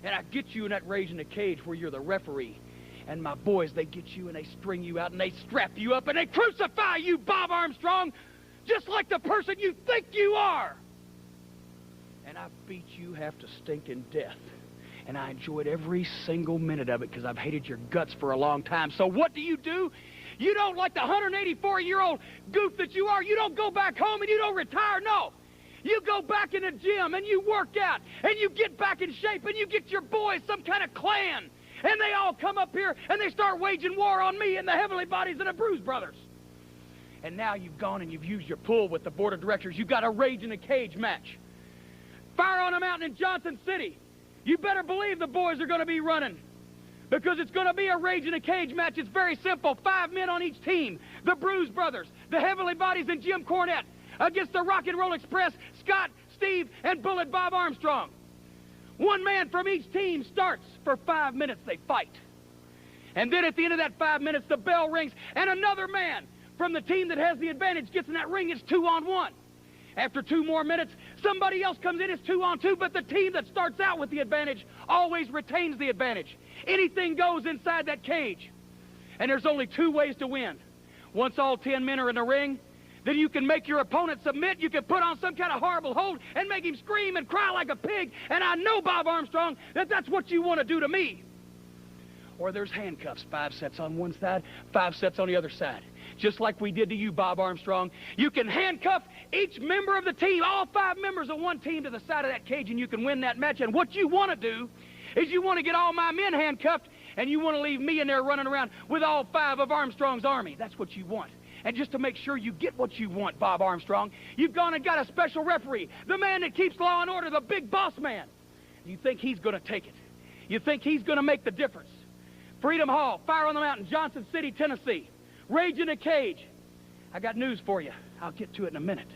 And I get you in that rage in the cage where you're the referee. And my boys, they get you and they string you out and they strap you up and they crucify you, Bob Armstrong, just like the person you think you are. And I beat you half to stinking death. And I enjoyed every single minute of it because I've hated your guts for a long time. So what do? You don't, like the 184-year-old goof that you are, you don't go back home and you don't retire, no. You go back in the gym and you work out and you get back in shape and you get your boys some kind of clan. And they all come up here and they start waging war on me and the heavenly bodies and the Bruise Brothers. And now you've gone and you've used your pull with the board of directors. You've got a rage in a cage match. Fire on a Mountain in Johnson City. You better believe the boys are going to be running. Because it's going to be a rage in a cage match. It's very simple. 5 men on each team. The Bruise Brothers, the Heavenly Bodies, and Jim Cornette against the Rock and Roll Express, Scott, Steve, and Bullet Bob Armstrong. 1 man from each team starts. For 5 minutes, they fight. And then at the end of that 5 minutes, the bell rings, and another man from the team that has the advantage gets in that ring. It's 2-on-1. After 2 more minutes, somebody else comes in. It's 2-on-2, but the team that starts out with the advantage always retains the advantage. Anything goes inside that cage. And there's only 2 ways to win. Once all 10 men are in the ring, then you can make your opponent submit. You can put on some kind of horrible hold and make him scream and cry like a pig. And I know, Bob Armstrong, that that's what you want to do to me. Or there's handcuffs, 5 sets on one side, 5 sets on the other side. Just like we did to you, Bob Armstrong. You can handcuff each member of the team, all 5 members of one team, to the side of that cage, and you can win that match. And what you want to do is you want to get all my men handcuffed, and you want to leave me in there running around with all 5 of Armstrong's army. That's what you want. And just to make sure you get what you want, Bob Armstrong, you've gone and got a special referee, the man that keeps law and order, the big boss man. You think he's going to take it. You think he's going to make the difference. Freedom Hall, Fire on the Mountain, Johnson City, Tennessee. Rage in a cage. I got news for you. I'll get to it in a minute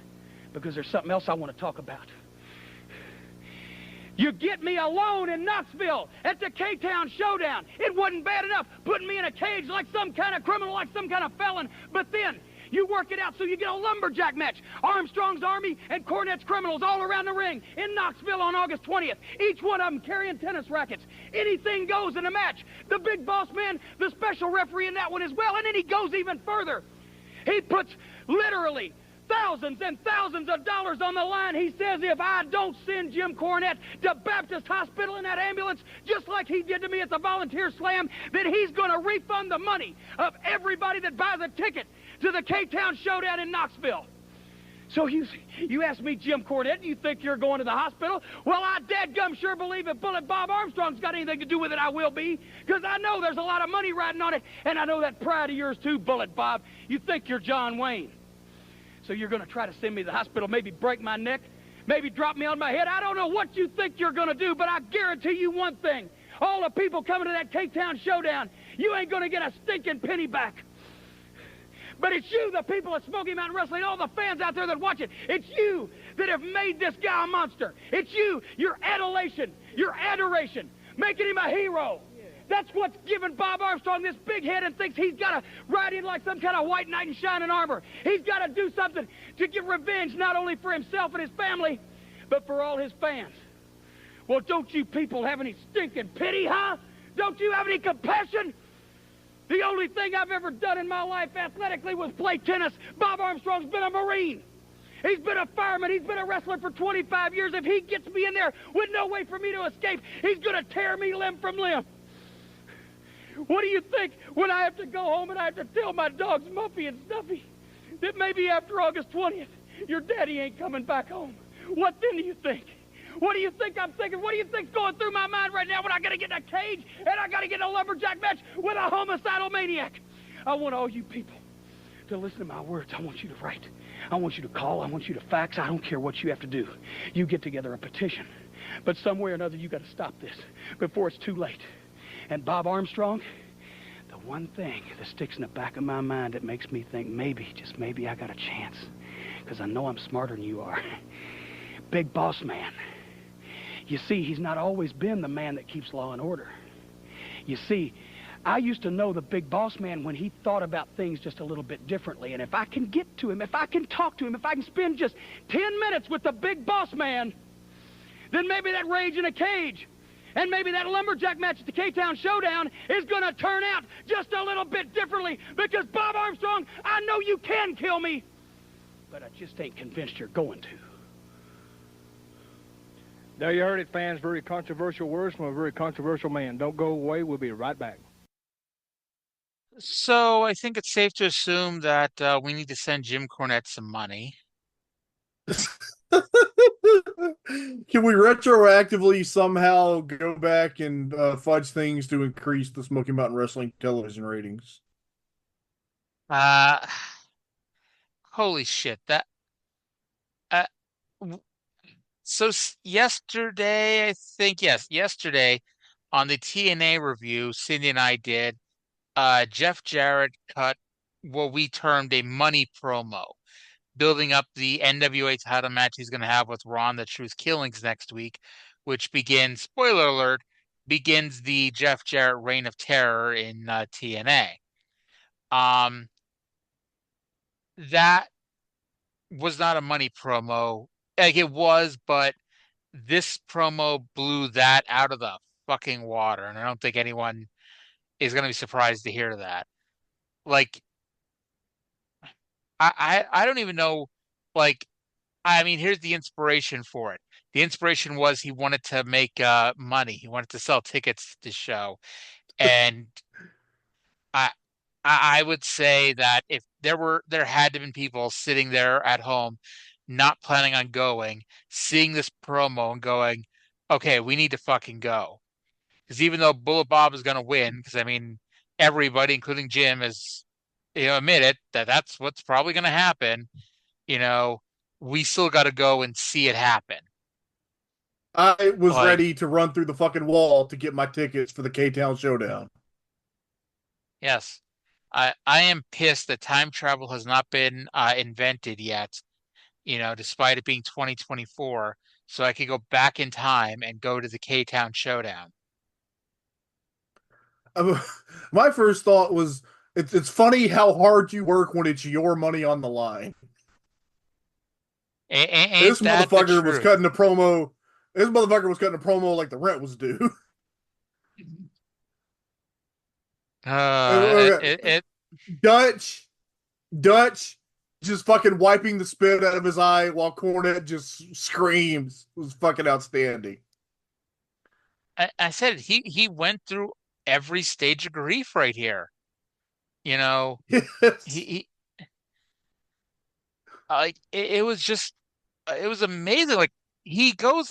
because there's something else I want to talk about. You get me alone in Knoxville at the K-Town Showdown. It wasn't bad enough putting me in a cage like some kind of criminal, like some kind of felon. But then you work it out so you get a lumberjack match. Armstrong's Army and Cornette's Criminals all around the ring in Knoxville on August 20th. Each one of them carrying tennis rackets. Anything goes in a match. The big boss man, the special referee in that one as well. And then he goes even further. He puts literally thousands and thousands of dollars on the line. He says if I don't send Jim Cornette to Baptist Hospital in that ambulance, just like he did to me at the Volunteer Slam, that he's going to refund the money of everybody that buys a ticket to the K-Town Showdown in Knoxville. So you ask me, Jim Cornette, you think you're going to the hospital? Well, I dadgum sure believe if Bullet Bob Armstrong's got anything to do with it, I will be, because I know there's a lot of money riding on it, and I know that pride of yours too, Bullet Bob. You think you're John Wayne. So you're going to try to send me to the hospital, maybe break my neck, maybe drop me on my head. I don't know what you think you're going to do, but I guarantee you one thing. All the people coming to that K-Town Showdown, you ain't going to get a stinking penny back. But it's you, the people of Smoky Mountain Wrestling, all the fans out there that watch it. It's you that have made this guy a monster. It's you, your adulation, your adoration, making him a hero. That's what's given Bob Armstrong this big head and thinks he's got to ride in like some kind of white knight in shining armor. He's got to do something to get revenge not only for himself and his family, but for all his fans. Well, don't you people have any stinking pity, huh? Don't you have any compassion? The only thing I've ever done in my life athletically was play tennis. Bob Armstrong's been a Marine. He's been a fireman. He's been a wrestler for 25 years. If he gets me in there with no way for me to escape, he's going to tear me limb from limb. What do you think when I have to go home and I have to tell my dogs Muffy and Snuffy that maybe after August 20th, your daddy ain't coming back home? What then do you think? What do you think I'm thinking? What do you think's going through my mind right now when I got to get in a cage and I got to get in a lumberjack match with a homicidal maniac? I want all you people to listen to my words. I want you to write. I want you to call. I want you to fax. I don't care what you have to do. You get together a petition. But some way or another, you got to stop this before it's too late. And Bob Armstrong, the one thing that sticks in the back of my mind that makes me think maybe, just maybe, I got a chance. Because I know I'm smarter than you are. Big boss man. You see, he's not always been the man that keeps law and order. You see, I used to know the big boss man when he thought about things just a little bit differently. And if I can get to him, if I can talk to him, if I can spend just 10 minutes with the big boss man, then maybe that rage in a cage and maybe that lumberjack match at the K-Town Showdown is going to turn out just a little bit differently. Because, Bob Armstrong, I know you can kill me, but I just ain't convinced you're going to. There you heard it, fans. Very controversial words from a very controversial man. Don't go away. We'll be right back. So I think it's safe to assume that we need to send Jim Cornette some money. Can we retroactively somehow go back and fudge things to increase the Smoky Mountain Wrestling television ratings? Holy shit! That uh, so yesterday, I think yesterday on the TNA review, Cindy and I did. Jeff Jarrett cut what we termed a money promo, building up the NWA title match he's going to have with Ron the Truth Killings next week, which begins, spoiler alert, begins the Jeff Jarrett reign of terror in TNA. That was not a money promo. Like it was, but this promo blew that out of the fucking water, and I don't think anyone is going to be surprised to hear that. Like, I don't even know. Like, I mean, here's the inspiration for it. The inspiration was he wanted to make money. He wanted to sell tickets to the show, and I I would say that if there had to have been people sitting there at home, not planning on going, seeing this promo and going, okay, we need to fucking go. Because even though Bullet Bob is going to win, because I mean, everybody, including Jim, is admitted that that's what's probably going to happen. You know, we still got to go and see it happen. I was Like, ready to run through the fucking wall to get my tickets for the K-Town Showdown. yes, I am pissed that time travel has not been invented yet. Despite it being 2024, so I could go back in time and go to the K-Town Showdown. My first thought was, it's funny how hard you work when it's your money on the line. Ain't This that the motherfucker was truth? cutting a promo. This motherfucker was cutting a promo like the rent was due. Dutch just fucking wiping the spit out of his eye while Cornette just screams. It was fucking outstanding. I said he went through every stage of grief right here. You know, Yes. he it was just it was amazing. Like he goes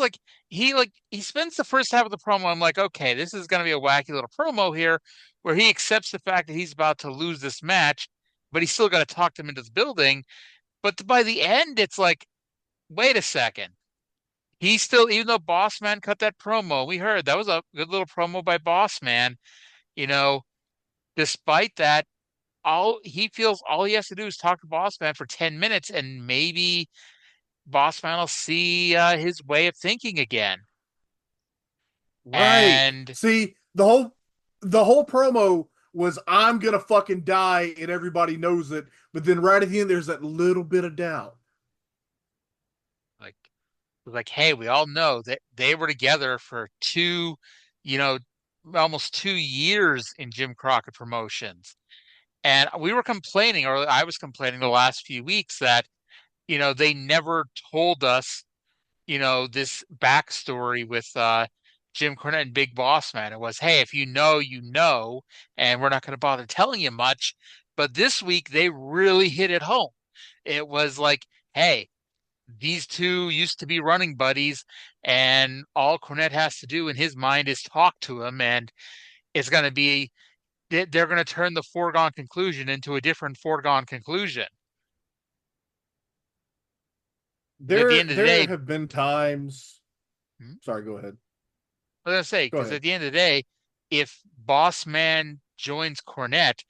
he spends the first half of the promo. I'm like, okay, this is gonna be a wacky little promo here, where he accepts the fact that he's about to lose this match, but he's still got to talk them into the building. But by the end, it's like, wait a second. He's still, even though Boss Man cut that promo, we heard that was a good little promo by Boss Man. You know, despite that, all he has to do is talk to Boss Man for 10 minutes, and maybe Boss Man will see his way of thinking again. Right. And See, the whole the whole promo was I'm gonna fucking die and everybody knows it, but then right at the end there's that little bit of doubt. Like, hey, we all know that they were together for you know, almost 2 years in Jim Crockett Promotions. And we were complaining, or I was complaining the last few weeks that, they never told us, this backstory with Jim Cornette and Big Boss Man. It was, hey, if you know, you know, and we're not going to bother telling you much. But this week they really hit it home. It was like, hey, these two used to be running buddies, and all Cornette has to do in his mind is talk to him, and it's going to be they're going to turn the foregone conclusion into a different foregone conclusion. At the end of the There day, have been times. hmm? Sorry, go ahead. I was going to say, Go because ahead. at the end of the day, if Boss Man joins Cornette,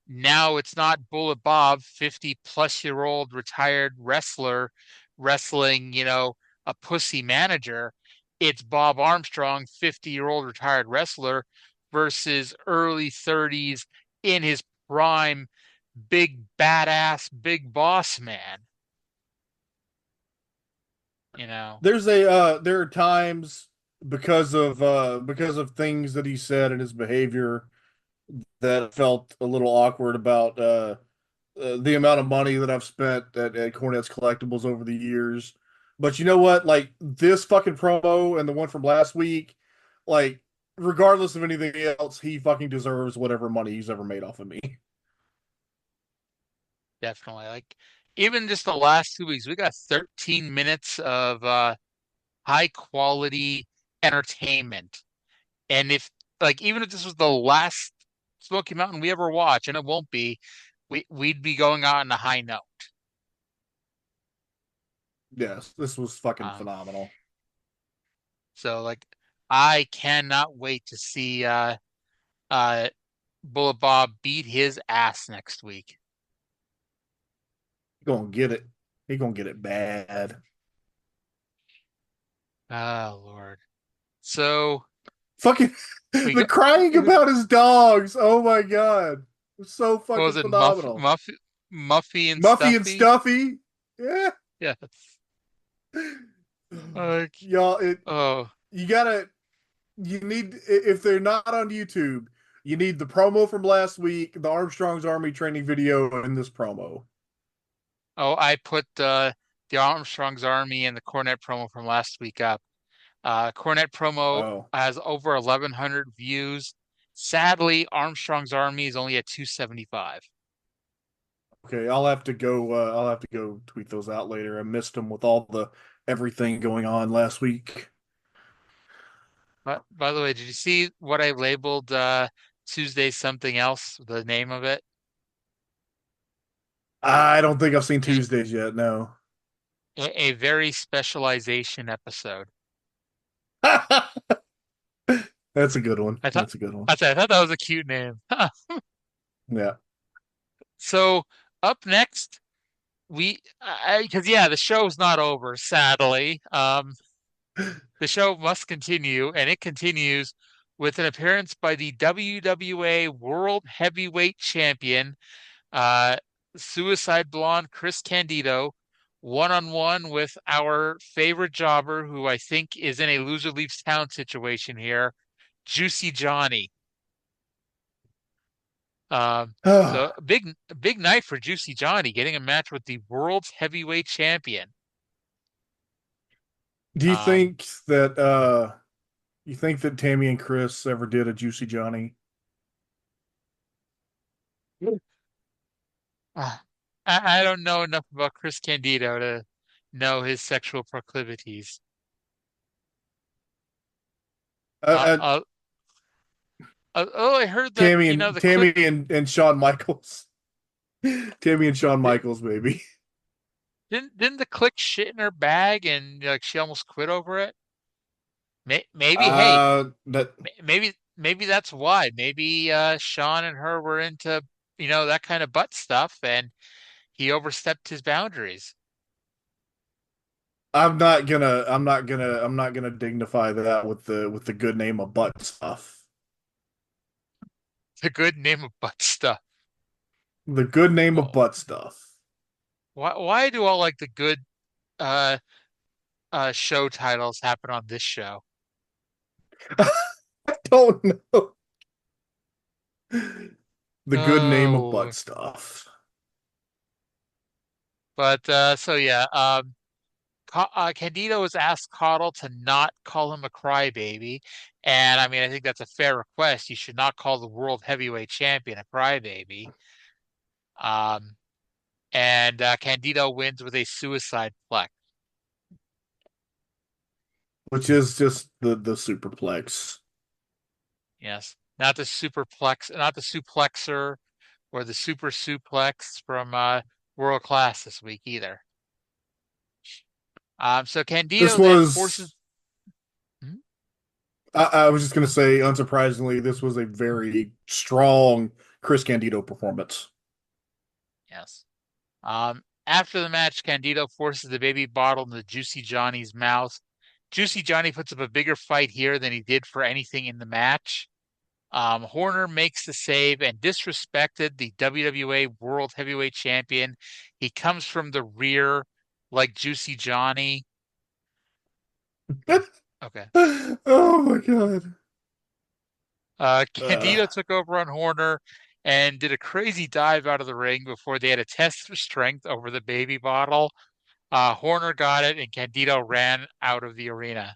now it's not Bullet Bob, 50-plus-year-old retired wrestler, wrestling, a pussy manager. It's Bob Armstrong, 50-year-old retired wrestler, versus early 30s in his prime, big badass, big boss man. You know, There are times because of things that he said and his behavior that felt a little awkward about the amount of money that I've spent at Cornette's Collectibles over the years. But you know what? Like this fucking promo and the one from last week, like regardless of anything else, he fucking deserves whatever money he's ever made off of me. definitely. Like, even just the last 2 weeks, we got 13 minutes of high quality entertainment. And if like even if this was the last Smoky Mountain we ever watch, and it won't be, we'd be going out on a high note. Yes, this was fucking Um, phenomenal. so like I cannot wait to see uh Bullet Bob beat his ass next week. He gonna get it. He gonna get it bad. Oh Lord. So Fucking we the got crying what about his dogs. Oh my god. It's so fucking was it, phenomenal. Muffy and Muffy and Stuffy? Stuffy. Yeah. Yes. Uh, Y'all, oh, you gotta, you need, if they're not on YouTube, you need the promo from last week, the Armstrong's Army training video, and this promo. I put the Armstrong's Army and the Cornette promo from last week up. Cornette promo Oh, has over 1,100 views. Sadly, Armstrong's Army is only at 275. okay. I'll have to go. I'll have to go tweet those out later. I missed them with all the everything going on last week. But by the way, did you see what I labeled Tuesday something else, the name of it? I don't think I've seen A, Tuesdays yet. No. a very specialization episode. That's a good one. I thought That's a good one. I thought that was a cute name. Yeah. So up next, because yeah, the show's not over, sadly. The show must continue, and it continues with an appearance by the WWA World Heavyweight Champion, uh, Suicide Blonde Chris Candido, one-on-one with our favorite jobber, who I think is in a loser leaves town situation here, Juicy Johnny. So a big night for Juicy Johnny, getting a match with the world's heavyweight champion. Do Um, you think that Tammy and Chris ever did a Juicy Johnny? uh, I don't know enough about Chris Candido to know his sexual proclivities. Uh, Uh, uh, oh, I heard that, Tammy and the click Shawn Michaels. Tammy and Shawn did, Michaels, maybe. didn't the click shit in her bag and like she almost quit over it. Maybe, hey, That maybe that's why. Maybe Sean and her were into, that kind of butt stuff, and he overstepped his boundaries. I'm not gonna dignify that with the good name of butt stuff. The good name of butt stuff. The good name of Well, butt stuff. why do all like the good uh show titles happen on this show? I don't know. The good name of Oh, butt stuff. but so yeah, Candido was asked Caudle to not call him a crybaby, and I mean I think that's a fair request. You should not call the world heavyweight champion a crybaby. Um, and Candido wins with a suicide plex. Which is just the superplex. Yes, not the superplex, not the suplexer or the super suplex from World Class this week either. So This Candido then was forces. Hmm? I was just gonna say, unsurprisingly, this was a very strong Chris Candido performance. Yes. After the match, Candido forces the baby bottle into Juicy Johnny's mouth. Juicy Johnny puts up a bigger fight here than he did for anything in the match. Horner makes the save and disrespected the WWA World Heavyweight Champion. He comes from the rear like Juicy Johnny. Okay. Oh my God. Candido took over on Horner and did a crazy dive out of the ring before they had a test of strength over the baby bottle. Horner got it and Candido ran out of the arena.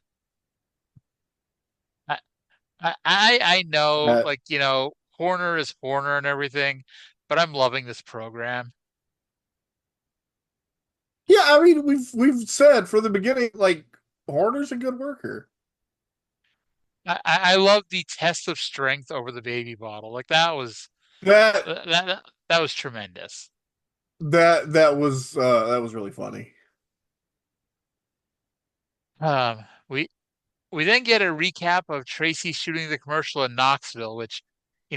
I, I know, Uh, like, Horner is Horner and everything, but I'm loving this program. yeah, I mean, we've said from the beginning, like Horner's a good worker. I love the test of strength over the baby bottle. Like That that was tremendous. that was really funny. Um, we we then get a recap of Tracy shooting the commercial in Knoxville, which,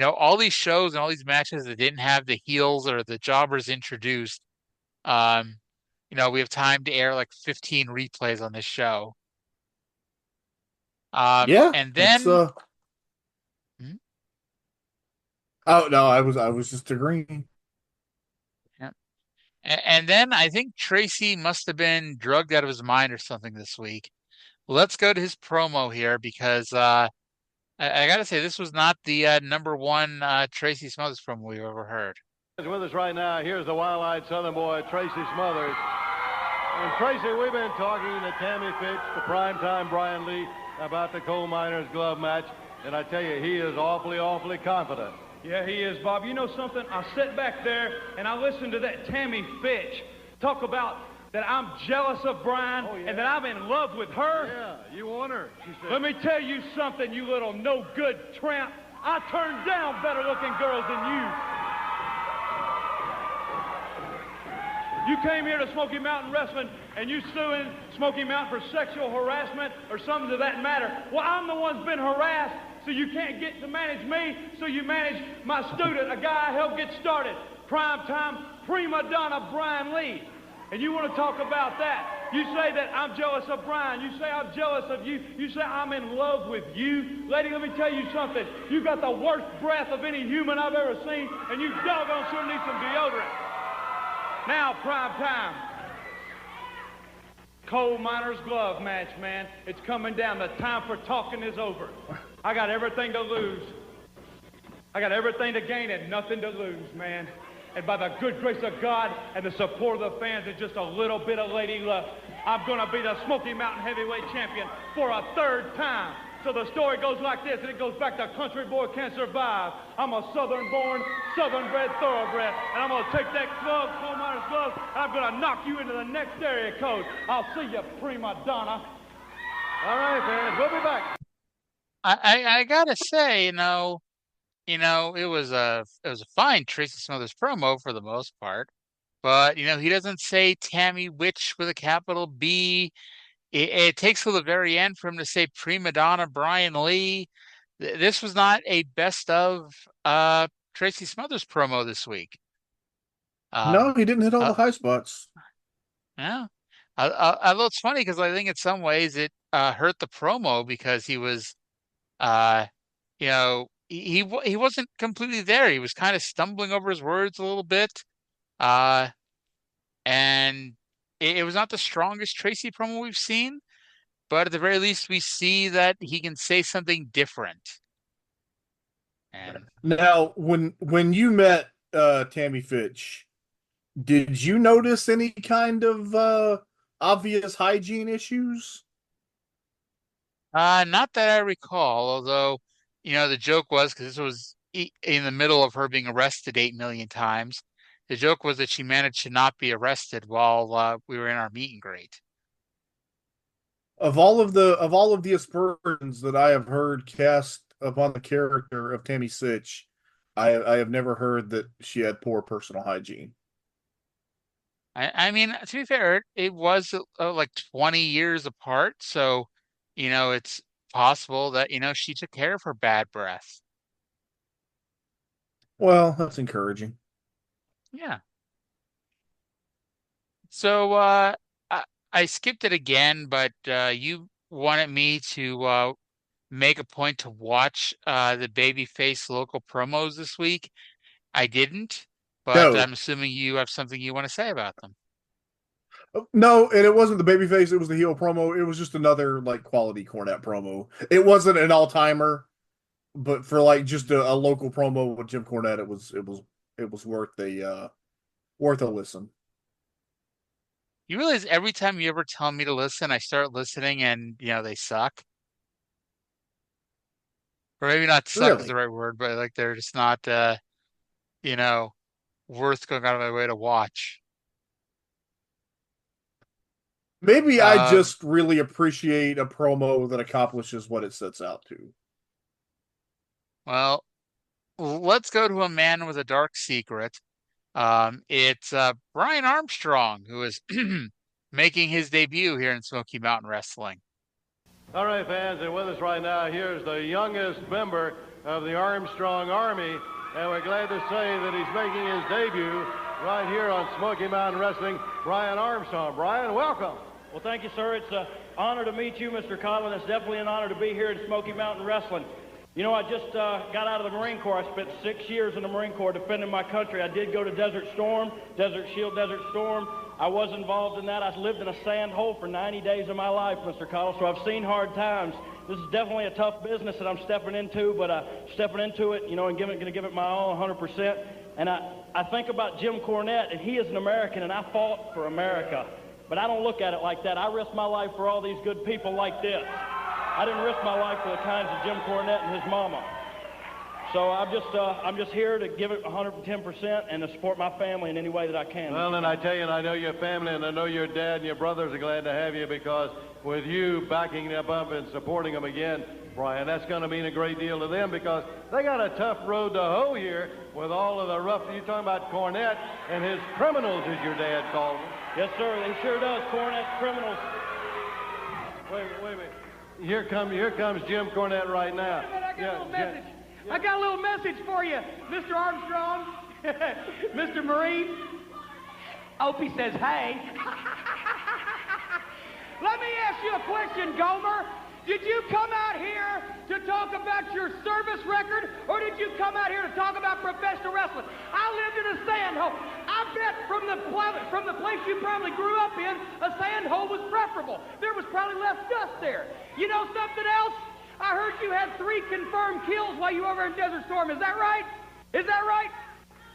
all these shows and all these matches that didn't have the heels or the jobbers introduced. Um, we have time to air like 15 replays on this show. Yeah, And it's then. Hmm? oh no, I was just agreeing. Yeah. And then I think Tracy must have been drugged out of his mind or something this week. Let's go to his promo here because I got to say this was not the number one Tracy Smothers promo we've ever heard. With us right now, here's the wild-eyed Southern boy, Tracy Smothers. And Tracy, we've been talking to Tammy Fitch, the primetime Brian Lee, about the coal miners glove match, and I tell you, he is awfully, awfully confident. Yeah, he is, Bob. You know something? I sit back there and I listen to that Tammy Fitch talk about that I'm jealous of Brian and that I'm in love with her. Yeah, you want her, she said. Let me tell you something, you little no-good tramp. I turn down better-looking girls than you. You came here to Smoky Mountain Wrestling and you suing Smoky Mountain for sexual harassment or something to that matter. Well, I'm the one's been harassed, so you can't get to manage me, so you manage my student, a guy I helped get started, primetime prima donna Brian Lee. And you want to talk about that. You say that I'm jealous of Brian. You say I'm jealous of you. You say I'm in love with you. Lady, let me tell you something. You got the worst breath of any human I've ever seen, and you doggone sure need some deodorant. Now, prime time. Coal miner's glove match, man. It's coming down. The time for talking is over. I got everything to lose. I got everything to gain and nothing to lose, man. And by the good grace of God and the support of the fans and just a little bit of lady luck, I'm going to be the Smoky Mountain Heavyweight Champion for a third time. So the story goes like this, and it goes back to Country Boy Can't Survive. I'm a Southern-born, Southern-bred thoroughbred, and I'm going to take that glove, coal miner's glove, and I'm going to knock you into the next area code. I'll see you, prima donna. All right, fans, we'll be back. I gotta say, it was a fine Tracy Smothers promo for the most part, but he doesn't say Tammy Witch with a capital B. It takes till the very end for him to say prima donna Brian Lee. This was not a best of Tracy Smothers promo this week. No, he didn't hit all Uh, the high spots. yeah. Although it's funny because I think in some ways it hurt the promo because he was, you know, he wasn't completely there. He was kind of stumbling over his words a little bit. Uh, and it was not the strongest Tracy promo we've seen, but at the very least, we see that he can say something different. And Now, when you met Tammy Fitch, did you notice any kind of obvious hygiene issues? not that I recall, although, the joke was because this was in the middle of her being arrested 8 million times. The joke was that she managed to not be arrested while we were in our meet and greet. Of all of the aspersions that I have heard cast upon the character of Tammy Sitch, I have never heard that she had poor personal hygiene. I mean, to be fair, it was like 20 years apart, so it's possible that she took care of her bad breath. Well, that's encouraging. Yeah. So I skipped it again, but you wanted me to make a point to watch the babyface local promos this week. I didn't, but No, I'm assuming you have something you want to say about them. no, and it wasn't the babyface. It was the heel promo. It was just another like quality Cornette promo. It wasn't an all timer, but for like just a local promo with Jim Cornette, it was worth a listen. You realize every time you ever tell me to listen, I start listening and they suck. Or maybe not suck is the Really? right word, but like they're just not you know, worth going out of my way to watch. Maybe I Um, just really appreciate a promo that accomplishes what it sets out to. well, let's go to a man with a dark secret. It's Brian Armstrong who is making his debut here in Smoky Mountain Wrestling. All right, fans, and with us right now, here's the youngest member of the Armstrong Army, and we're glad to say that he's making his debut right here on Smoky Mountain Wrestling, Brian Armstrong. Brian, welcome. Well, thank you, sir. It's an honor to meet you, Mr. Conlon. It's definitely an honor to be here at Smoky Mountain Wrestling. You know, I just got out of the Marine Corps. I spent 6 years in the Marine Corps defending my country. I did go to Desert Storm, Desert Shield, Desert Storm. I was involved in that. I lived in a sand hole for 90 days of my life, Mr. Cottle, so I've seen hard times. This is definitely a tough business that I'm stepping into, but stepping into it, and going to give it my all 100%. And I think about Jim Cornette, and he is an American, and I fought for America. But I don't look at it like that. I risked my life for all these good people like this. I didn't risk my life for the kinds of Jim Cornette and his mama. So I'm just here to give it 110% and to support my family in any way that I can. Well, and I tell you, and I know your family, and I know your dad and your brothers are glad to have you, because with you backing them up and supporting them again, Brian, that's going to mean a great deal to them, because they got a tough road to hoe here with all of the rough. You're talking about Cornette and his criminals, as your dad called them. Yes, sir. He sure does. Cornette criminals. Wait a minute. Here comes Jim Cornette right now. I got a little message for you, Mr. Armstrong, Mr. Marine. Opie says, hey. Let me ask you a question, Gomer. Did you come out here to talk about your service record, or did you come out here to talk about professional wrestling? I lived in a sand hole. I bet from the place you probably grew up in, a sand hole was preferable. There was probably less dust there. You know something else? I heard you had 3 confirmed kills while you were over in Desert Storm. Is that right? Is that right?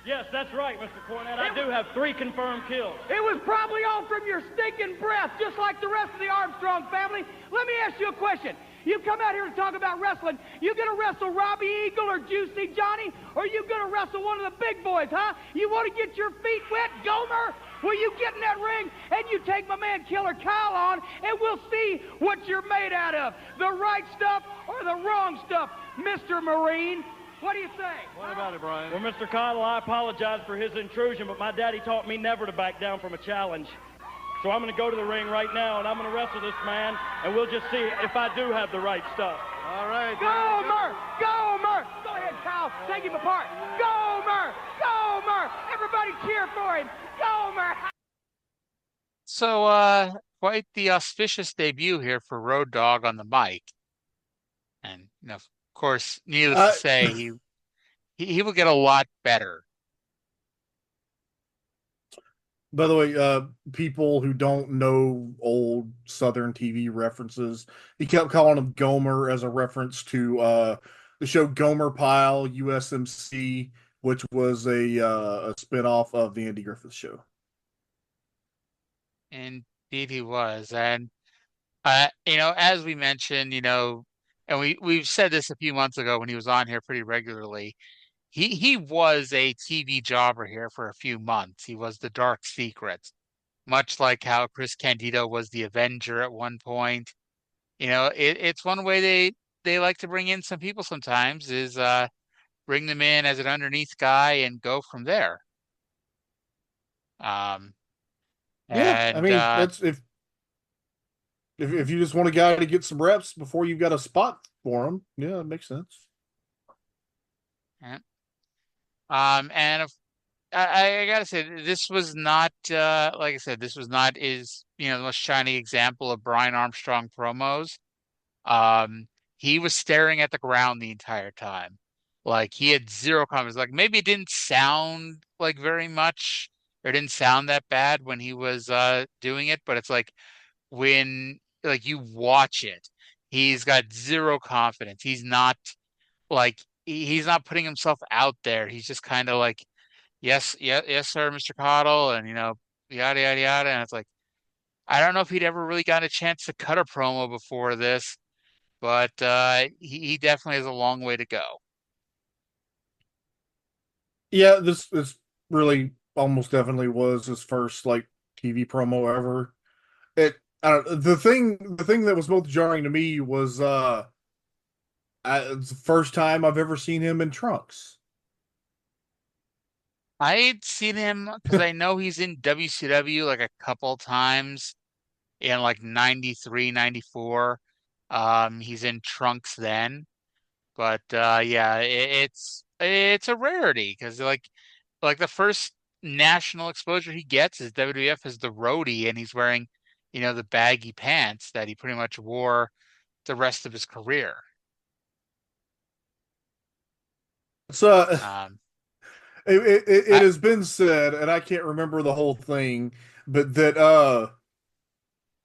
Yes, that's right, Mr. Cornette. I do have 3 confirmed kills. It was probably all from your stinking breath, just like the rest of the Armstrong family. Let me ask you a question. You come out here to talk about wrestling. You gonna wrestle Robbie Eagle or Juicy Johnny, or you gonna wrestle one of the big boys, huh? You want to get your feet wet, Gomer? Will you get in that ring and you take my man Killer Kyle on, and we'll see what you're made out of, the right stuff or the wrong stuff, Mr. Marine? What do you say? What about it, Brian? Well, Mr. Cottle, I apologize for his intrusion, but my daddy taught me never to back down from a challenge. So I'm going to go to the ring right now, and I'm going to wrestle this man, and we'll just see if I do have the right stuff. All right. Gomer! Gomer! Go ahead, Kyle. Take him apart. Gomer! Gomer! Everybody cheer for him. Gomer! So quite the auspicious debut here for Road Dogg on the mic. And course, needless to Uh, say, he will get a lot better. by the way, people who don't know old Southern TV references, he kept calling him Gomer as a reference to the show Gomer Pyle USMC, which was a spinoff of the Andy Griffith Show. Indeed, he was, and as we mentioned, and we've said this a few months ago when he was on here pretty regularly. He was a TV jobber here for a few months. He was the Dark Secret, much like how Chris Candido was the Avenger at one point. It's one way they like to bring in some people sometimes is bring them in as an underneath guy and go from there. Um, Yeah, I and mean that's if you just want a guy to get some reps before you've got a spot for him, yeah, it makes sense. yeah. And if, I gotta say, this was not like I said, this was not the most shining example of Brian Armstrong promos. Um, he was staring at the ground the entire time. Like he had zero comments. Like maybe it didn't sound like very much, or didn't sound that bad when he was doing it, but it's like when like you watch it, he's got zero confidence. He's not like he's not putting himself out there. He's just kind of like, yes, yeah, yes, sir, Mr. Cottle, and yada yada yada. And it's like I don't know if he'd ever really got a chance to cut a promo before this, but he definitely has a long way to go. Yeah, this really almost definitely was his first like TV promo ever. It I don't, the thing that was most jarring to me was it's the first time I've ever seen him in trunks. I'd seen him because I know he's in WCW like a couple times in like 93, 94. He's in trunks then. But yeah, it's a rarity because like the first national exposure he gets is WWF as the roadie, and he's wearing, the baggy pants that he pretty much wore the rest of his career. So Um, it I has been said, and I can't remember the whole thing, but that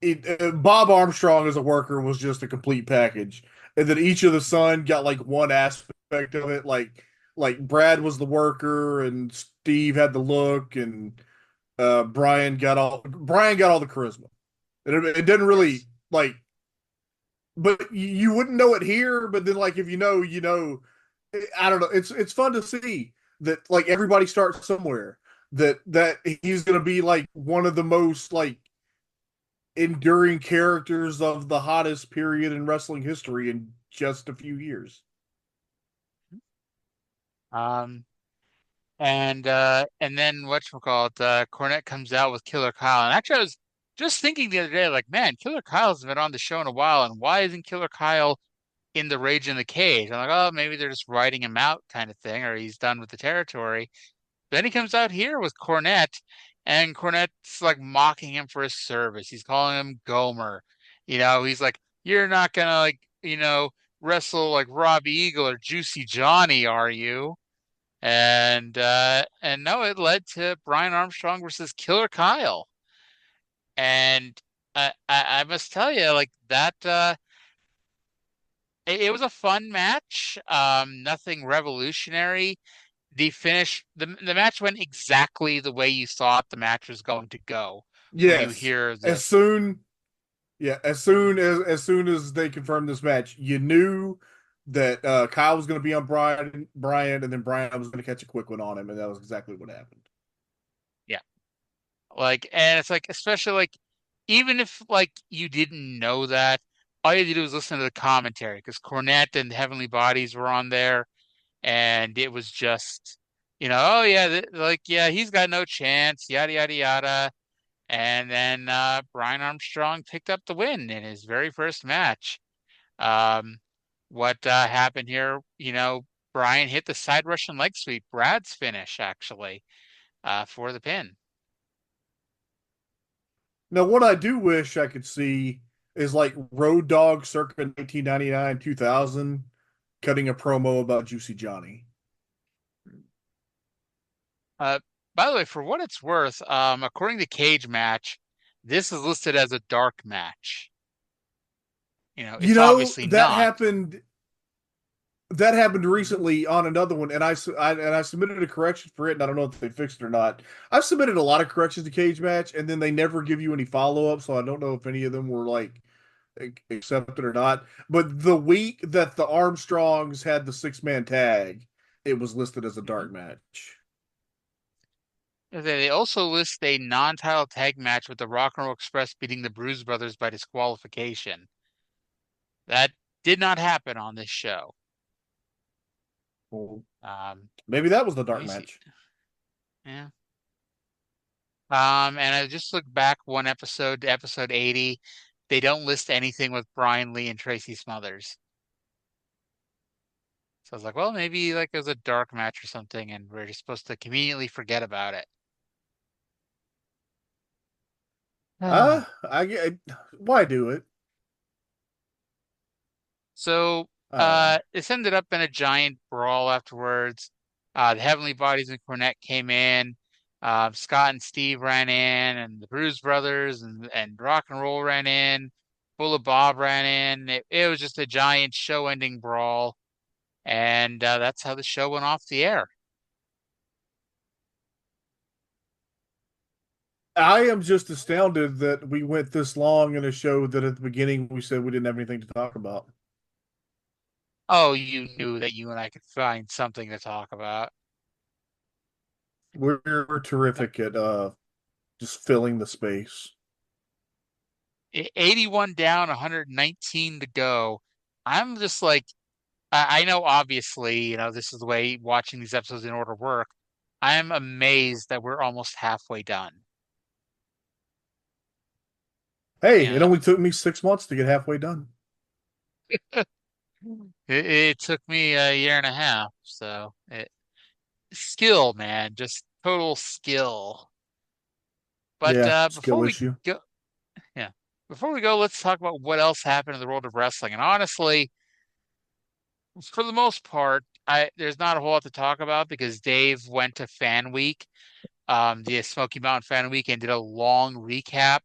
Bob Armstrong as a worker was just a complete package, and that each of the Sun got like one aspect of it. Like Brad was the worker, and Steve had the look, and Brian got all the charisma. It didn't really like, but you wouldn't know it here. But then like if you know, you know. I don't know. It's fun to see that like everybody starts somewhere. That he's gonna be like one of the most like enduring characters of the hottest period in wrestling history in just a few years. um and then whatchamacallit, Cornette comes out with Killer Kyle. And actually I was just thinking the other day, like, man, Killer Kyle's been on the show in a while, and why isn't Killer Kyle in the Rage in the Cage? I'm like, oh, maybe they're just writing him out kind of thing, or he's done with the territory. Then he comes out here with Cornette, and Cornette's like mocking him for his service. He's calling him Gomer. He's like, you're not gonna like, wrestle like Robbie Eagle or Juicy Johnny, are you? And no, it led to Brian Armstrong versus Killer Kyle. And I must tell you, like that it was a fun match. Nothing revolutionary. The match went exactly the way you thought the match was going to go when you Yes, hear as the soon yeah, as soon as they confirmed this match, you knew that Kyle was going to be on Brian, and then Brian was going to catch a quick one on him, and that was exactly what happened. yeah. Like, and it's like, especially like, even if like you didn't know that, all you had to do was listen to the commentary because Cornette and Heavenly Bodies were on there, and it was just, oh yeah, like yeah, he's got no chance, yada yada yada. And then Brian Armstrong picked up the win in his very first match. Um, what happened here? Brian hit the side Russian leg sweep, Brad's finish actually, for the pin. Now, what I do wish I could see is like Road Dogg circa 1999, 2000. cutting a promo about Juicy Johnny. By the way, for what it's worth, according to Cage Match, this is listed as a dark match. It's obviously that not. happened. That happened recently on another one, and I submitted a correction for it, and I don't know if they fixed it or not. I've submitted a lot of corrections to Cage Match, and then they never give you any follow up, so I don't know if any of them were like accepted or not. But the week that the Armstrongs had the 6-man tag, it was listed as a dark match. They also list a non-title tag match with the Rock and Roll Express beating the Bruise Brothers by disqualification. That did not happen on this show. Well, maybe that was the dark match. Yeah. And I just looked back one episode to episode 80. They don't list anything with Brian Lee and Tracy Smothers. So I was like, well, maybe like it was a dark match or something, and we're just supposed to conveniently forget about it. Why do it? So this ended up in a giant brawl afterwards. The Heavenly Bodies and Cornette came in. Scott and Steve ran in, and the Bruise Brothers and Rock and Roll ran in. Bullet Bob ran in. It was just a giant show-ending brawl, and that's how the show went off the air. I am just astounded that we went this long in a show that at the beginning we said we didn't have anything to talk about. Oh, you knew that you and I could find something to talk about. We're terrific at just filling the space. 81 down, 119 to go. I'm just like, I know obviously, this is the way watching these episodes in order work. I am amazed that we're almost halfway done. Hey, it only took me 6 months to get halfway done. It took me a year and a half, so skill, man, just total skill. But before we go, let's talk about what else happened in the world of wrestling. And honestly, for the most part, there's not a whole lot to talk about because Dave went to Fan Week, the Smoky Mountain Fan Week, and did a long recap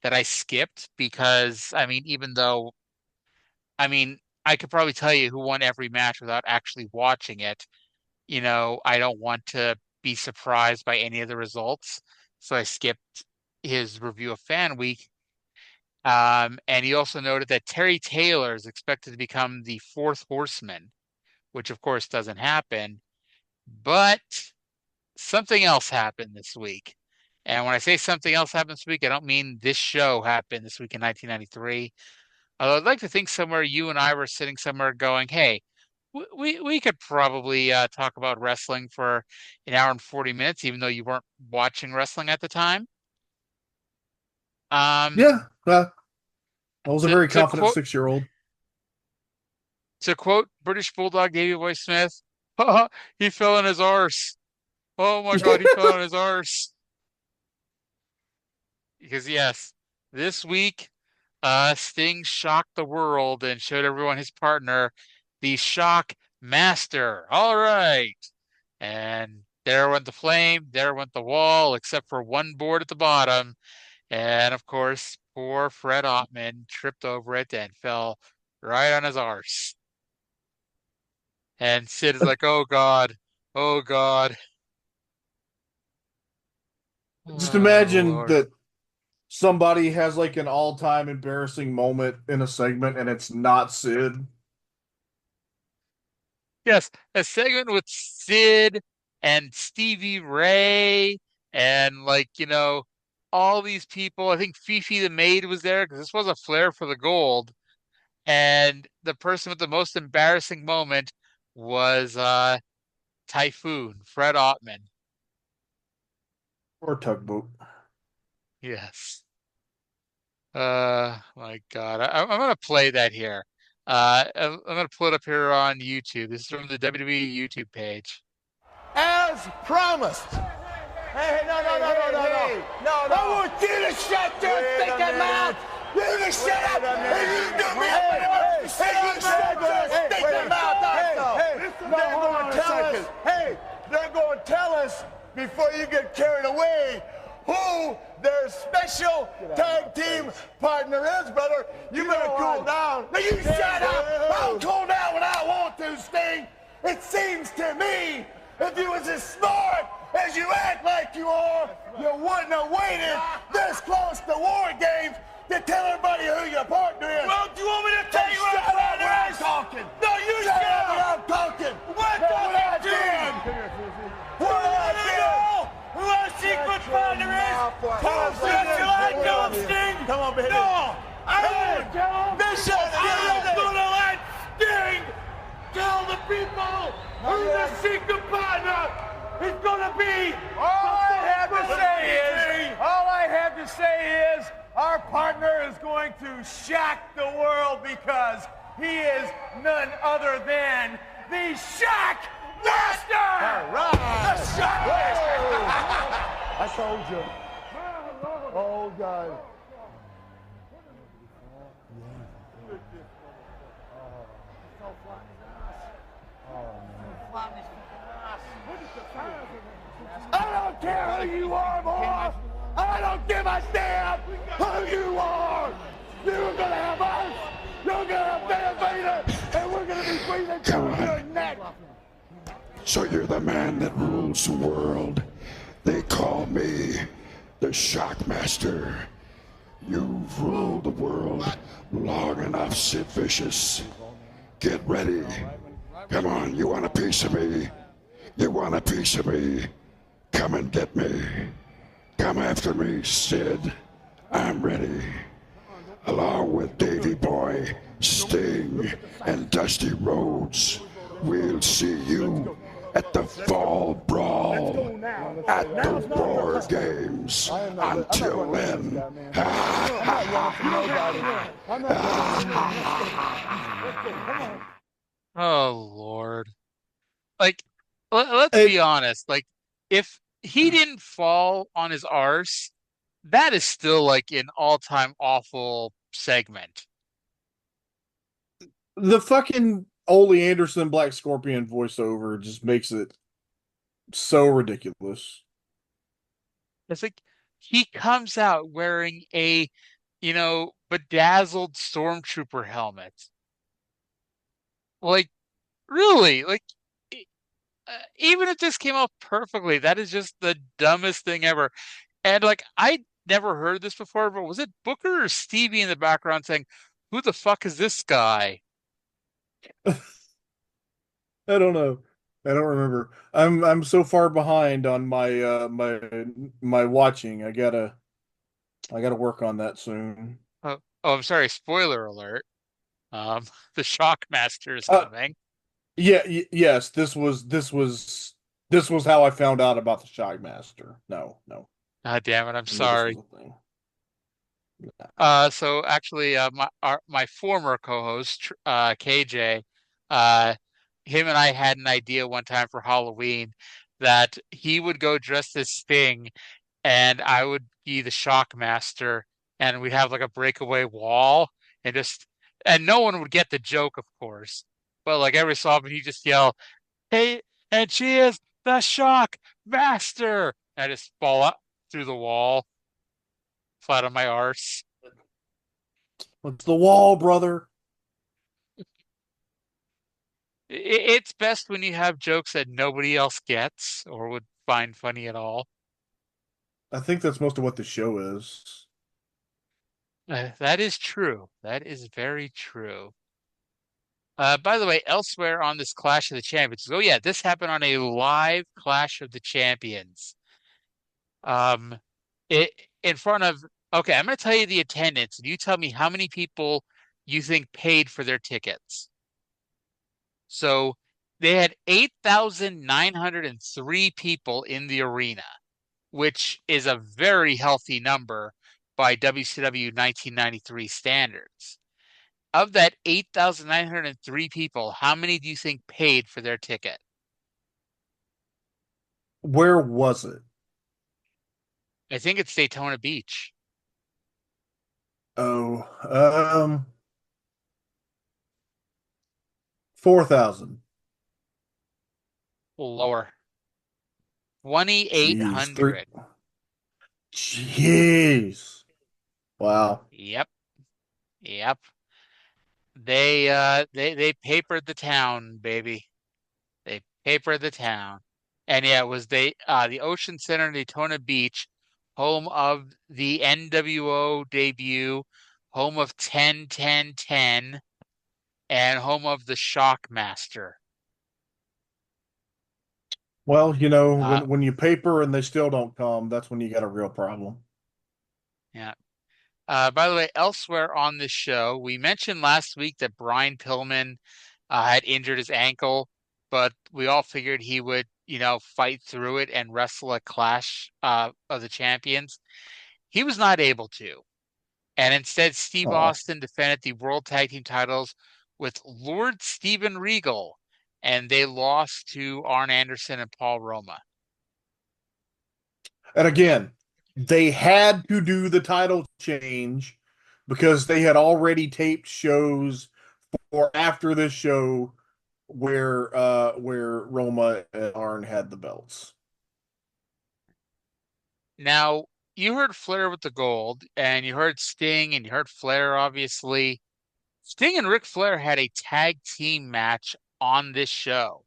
that I skipped because, even though, I could probably tell you who won every match without actually watching it. I don't want to be surprised by any of the results, so I skipped his review of Fan Week. And he also noted that Terry Taylor is expected to become the 4th horseman, which of course doesn't happen. But something else happened this week. And when I say something else happened this week, I don't mean this show happened this week in 1993. Although I'd like to think somewhere you and I were sitting somewhere going, hey, we could probably talk about wrestling for an hour and 40 minutes, even though you weren't watching wrestling at the time. Yeah, I was a very confident 6-year-old. To quote British Bulldog Davey Boy Smith, he fell on his arse. Oh my God, he fell on his arse. Because yes, this week, Sting shocked the world and showed everyone his partner, the Shock Master. All right. And there went the flame, there went the wall, except for one board at the bottom. And of course, poor Fred Ottman tripped over it and fell right on his arse. And Sid is like, oh God, oh God. Just imagine that somebody has like an all-time embarrassing moment in a segment and it's not Sid. Yes, a segment with Sid and Stevie Ray and all these people. I think Fifi the maid was there because this was a Flair for the Gold. And the person with the most embarrassing moment was Typhoon, Fred Ottman. Or Tugboat. Yes. My God. I'm going to play that here. I'm going to pull it up here on YouTube. This is from the WWE YouTube page. As promised. Hey, no. I want you to shut your stinking mouth. You just shut up and you do me up. Hey, you shut your stinking mouth out. They're going to tell us before you get carried away who their special tag team partner is, brother. You better cool down. Now you shut up. I'll cool down when I want to, Sting. It seems to me if you was as smart as you act like you are, you wouldn't have waited this close to War Games to tell everybody who your partner is. Well, do you want me to tell you what I'm talking? No, you shut up when I'm talking. What I did? What I did? Who our secret partner is? Shall I tell him, Sting? Come on, baby. No, I don't tell him. I'm gonna let Sting tell the people who the secret partner is gonna be. All I have to say is our partner is going to shock the world because he is none other than the Shock Master! All right! The Shock Master! I told you. Oh, God. I don't care who you are, boy! I don't give a damn who you are! You're gonna have us! You're gonna have Van Vader! And we're gonna be breathing through your neck! So you're the man that rules the world. They call me the Shockmaster. You've ruled the world long enough, Sid Vicious. Get ready. Come on, you want a piece of me? You want a piece of me? Come and get me. Come after me, Sid. I'm ready. Along with Davy Boy, Sting, and Dusty Rhodes, we'll see you at the Fall Brawl at the War Games. Until then, Oh, Lord. Like, let's be honest. Like, if he didn't fall on his arse, that is still like an all-time awful segment. The fucking Ole Anderson Black Scorpion voiceover just makes it so ridiculous. It's like he comes out wearing a, bedazzled stormtrooper helmet. Like, really? Like, even if this came out perfectly, that is just the dumbest thing ever. And like, I never heard this before, but was it Booker or Stevie in the background saying, "Who the fuck is this guy?" I don't know. I don't remember. I'm so far behind on my my watching. I gotta work on that soon. Oh, I'm sorry. Spoiler alert. The Shockmaster is Uh, coming. Yeah, yes, this was how I found out about the Shockmaster. No. God damn it! I'm I knew this sorry. was a thing. So actually, my former co-host, KJ, him and I had an idea one time for Halloween that he would go dressed as Sting, and I would be the Shockmaster, and we'd have like a breakaway wall, and no one would get the joke, of course, but like every so often he'd just yell, "Hey, and she is the Shockmaster!" And I just fall up through the wall, flat on my arse. It's the wall, brother. It's best when you have jokes that nobody else gets or would find funny at all. I think that's most of what the show is. That is true. That is very true. By the way, elsewhere on this Clash of the Champions, oh yeah, this happened on a live Clash of the Champions. Um, it in front of. Okay, I'm going to tell you the attendance, and you tell me how many people you think paid for their tickets. So they had 8,903 people in the arena, which is a very healthy number by WCW 1993 standards. Of that 8,903 people, how many do you think paid for their ticket? Where was it? I think it's Daytona Beach. Oh, 4,000. Lower. Jeez, three. 2,800. Jeez. Wow. Yep. Yep. They papered the town, baby. They papered the town. And yeah, it was the Ocean Center in Daytona Beach, home of the NWO debut, home of 10 10 10, and home of the Shockmaster. Well, Uh when you paper and they still don't come, that's when you got a real problem. yeah. By the way, elsewhere on this show, we mentioned last week that Brian Pillman had injured his ankle, but we all figured he would, fight through it and wrestle a Clash of the Champions. He was not able to. And instead, Steve Oh. Austin defended the World Tag Team titles with Lord Steven Regal, and they lost to Arn Anderson and Paul Roma. And again, they had to do the title change because they had already taped shows for after this show where Roma and Arn had the belts. Now, you heard Flair with the gold, and you heard Sting, and you heard Flair, obviously. Sting and Ric Flair had a tag team match on this show.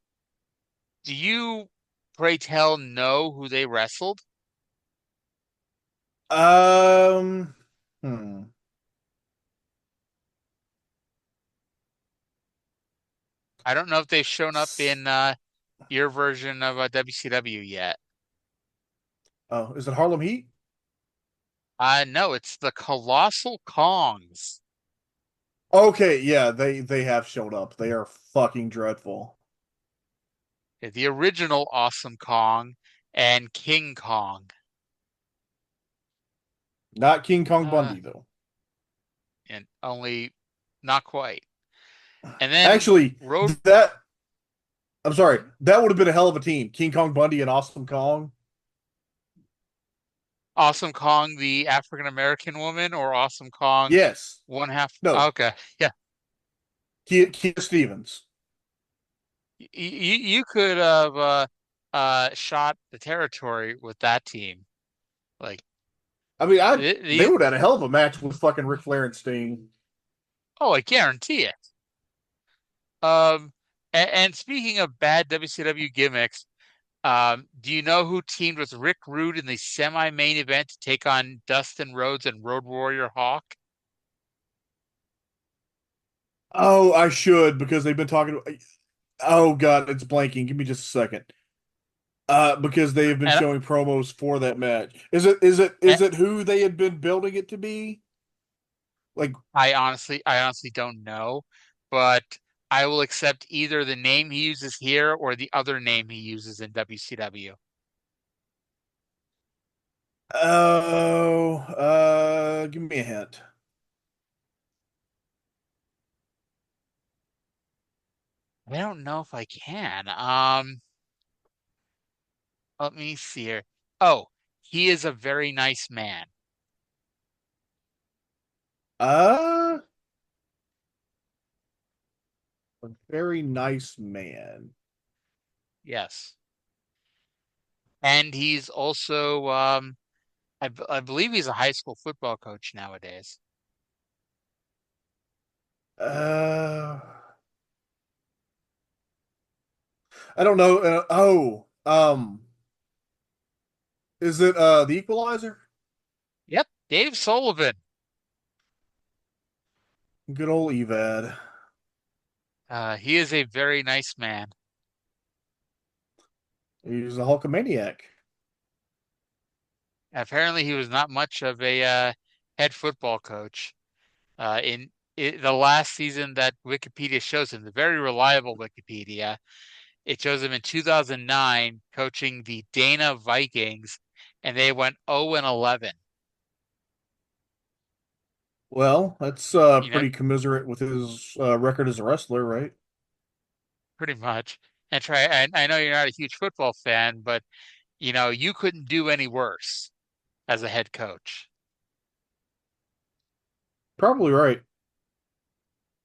Do you, pray tell, know who they wrestled? Um, hmm. I don't know if they've shown up in your version of WCW yet. Oh, is it Harlem Heat? No, it's the Colossal Kongs. Okay, yeah, they have showed up. They are fucking dreadful. The original Awesome Kong and King Kong. Not King Kong Uh, Bundy though. and only not quite. And then Actually, Road that I'm sorry, that would have been a hell of a team. King Kong Bundy and Awesome Kong. Awesome Kong, the African American woman, or Awesome Kong, Yes. one half. No. Okay, yeah. Keith Stevens. You could have shot the territory with that team. Like, I mean, they the would have had a hell of a match with fucking Ric Flair and Sting. oh, I guarantee it. Um, and speaking of bad WCW gimmicks, do you know who teamed with Rick Rude in the semi-main event to take on Dustin Rhodes and Road Warrior Hawk? Oh, I should because they've been talking. Oh God, it's blanking. Give me just a second. Because they have been And, showing promos for that match. Is it who they had been building it to be? Like, I honestly don't know, but I will accept either the name he uses here or the other name he uses in WCW. oh, give me a hint. I don't know if I can. Let me see here. Oh, he is a very nice man. Uh, a very nice man. Yes. And he's also I believe he's a high school football coach nowadays. Uh, I don't know. Is it the Equalizer? Yep, Dave Sullivan. Good old Evad. He is a very nice man. He's a Hulkamaniac. Apparently, he was not much of a head football coach. In the last season that Wikipedia shows him, the very reliable Wikipedia, it shows him in 2009 coaching the Dana Vikings, and they went 0 and 11. Well, that's You know, pretty commiserate with his record as a wrestler, right? pretty much. And try. I know you're not a huge football fan, but you couldn't do any worse as a head coach. Probably right.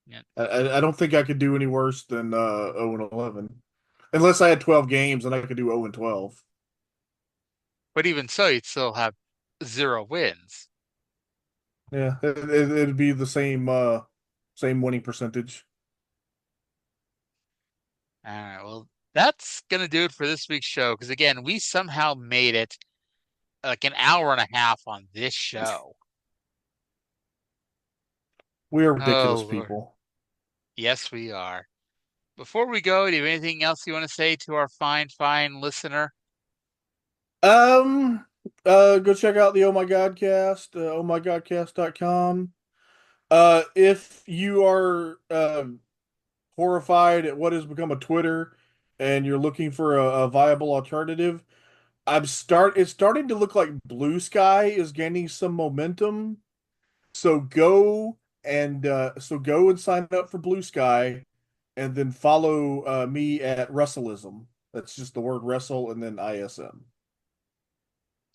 Yeah. I don't think I could do any worse than 0-11, unless I had 12 games and I could do 0-12. But even so, you'd still have 0 wins. Yeah, it'd be the same winning percentage. All right, well, that's gonna do it for this week's show. Because again, we somehow made it like an hour and a half on this show. We are Oh ridiculous Lord, people. yes, we are. Before we go, do you have anything else you want to say to our fine listener? Um, go check out the Oh My God cast, ohmygodcast.com. If you are horrified at what has become a Twitter and you're looking for a viable alternative, it's starting to look like Blue Sky is gaining some momentum. So go and sign up for Blue Sky and then follow me at Wrestleism. That's just the word wrestle and then ISM.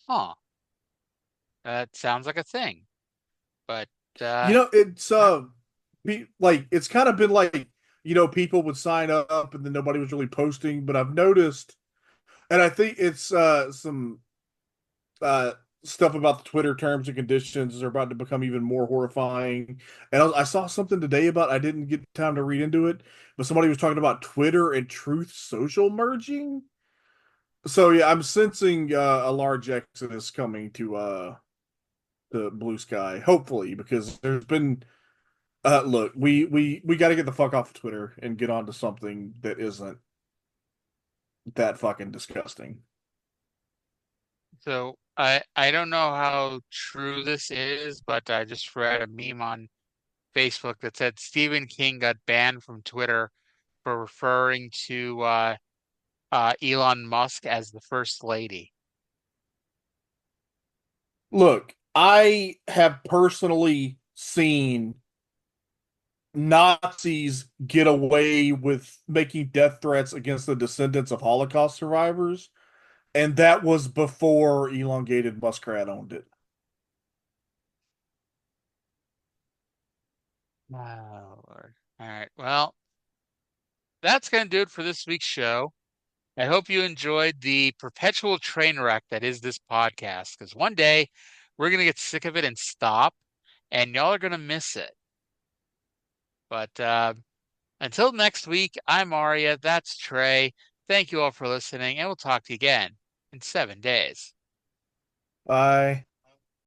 Huh, that sounds like a thing. But You uh, know, it's uh, like it's kind of been like, people would sign up and then nobody was really posting, but I've noticed, and I think it's some uh stuff about the Twitter terms and conditions are about to become even more horrifying. And I saw something today about, I didn't get time to read into it, but somebody was talking about Twitter and Truth Social merging. So yeah, I'm sensing a large exodus coming to Blue Sky, hopefully, because there's been look, we got to get the fuck off of Twitter and get onto something that isn't that fucking disgusting. so I don't know how true this is, but I just read a meme on Facebook that said Stephen King got banned from Twitter for referring to Elon Musk as the first lady. Look, I have personally seen Nazis get away with making death threats against the descendants of Holocaust survivors, and that was before elongated muskrat owned it. Oh, Lord. All right. Well, that's going to do it for this week's show. I hope you enjoyed the perpetual train wreck that is this podcast, because one day we're going to get sick of it and stop, and y'all are going to miss it. But until next week, I'm Arya. That's Trey. Thank you all for listening, and we'll talk to you again in 7 days. Bye.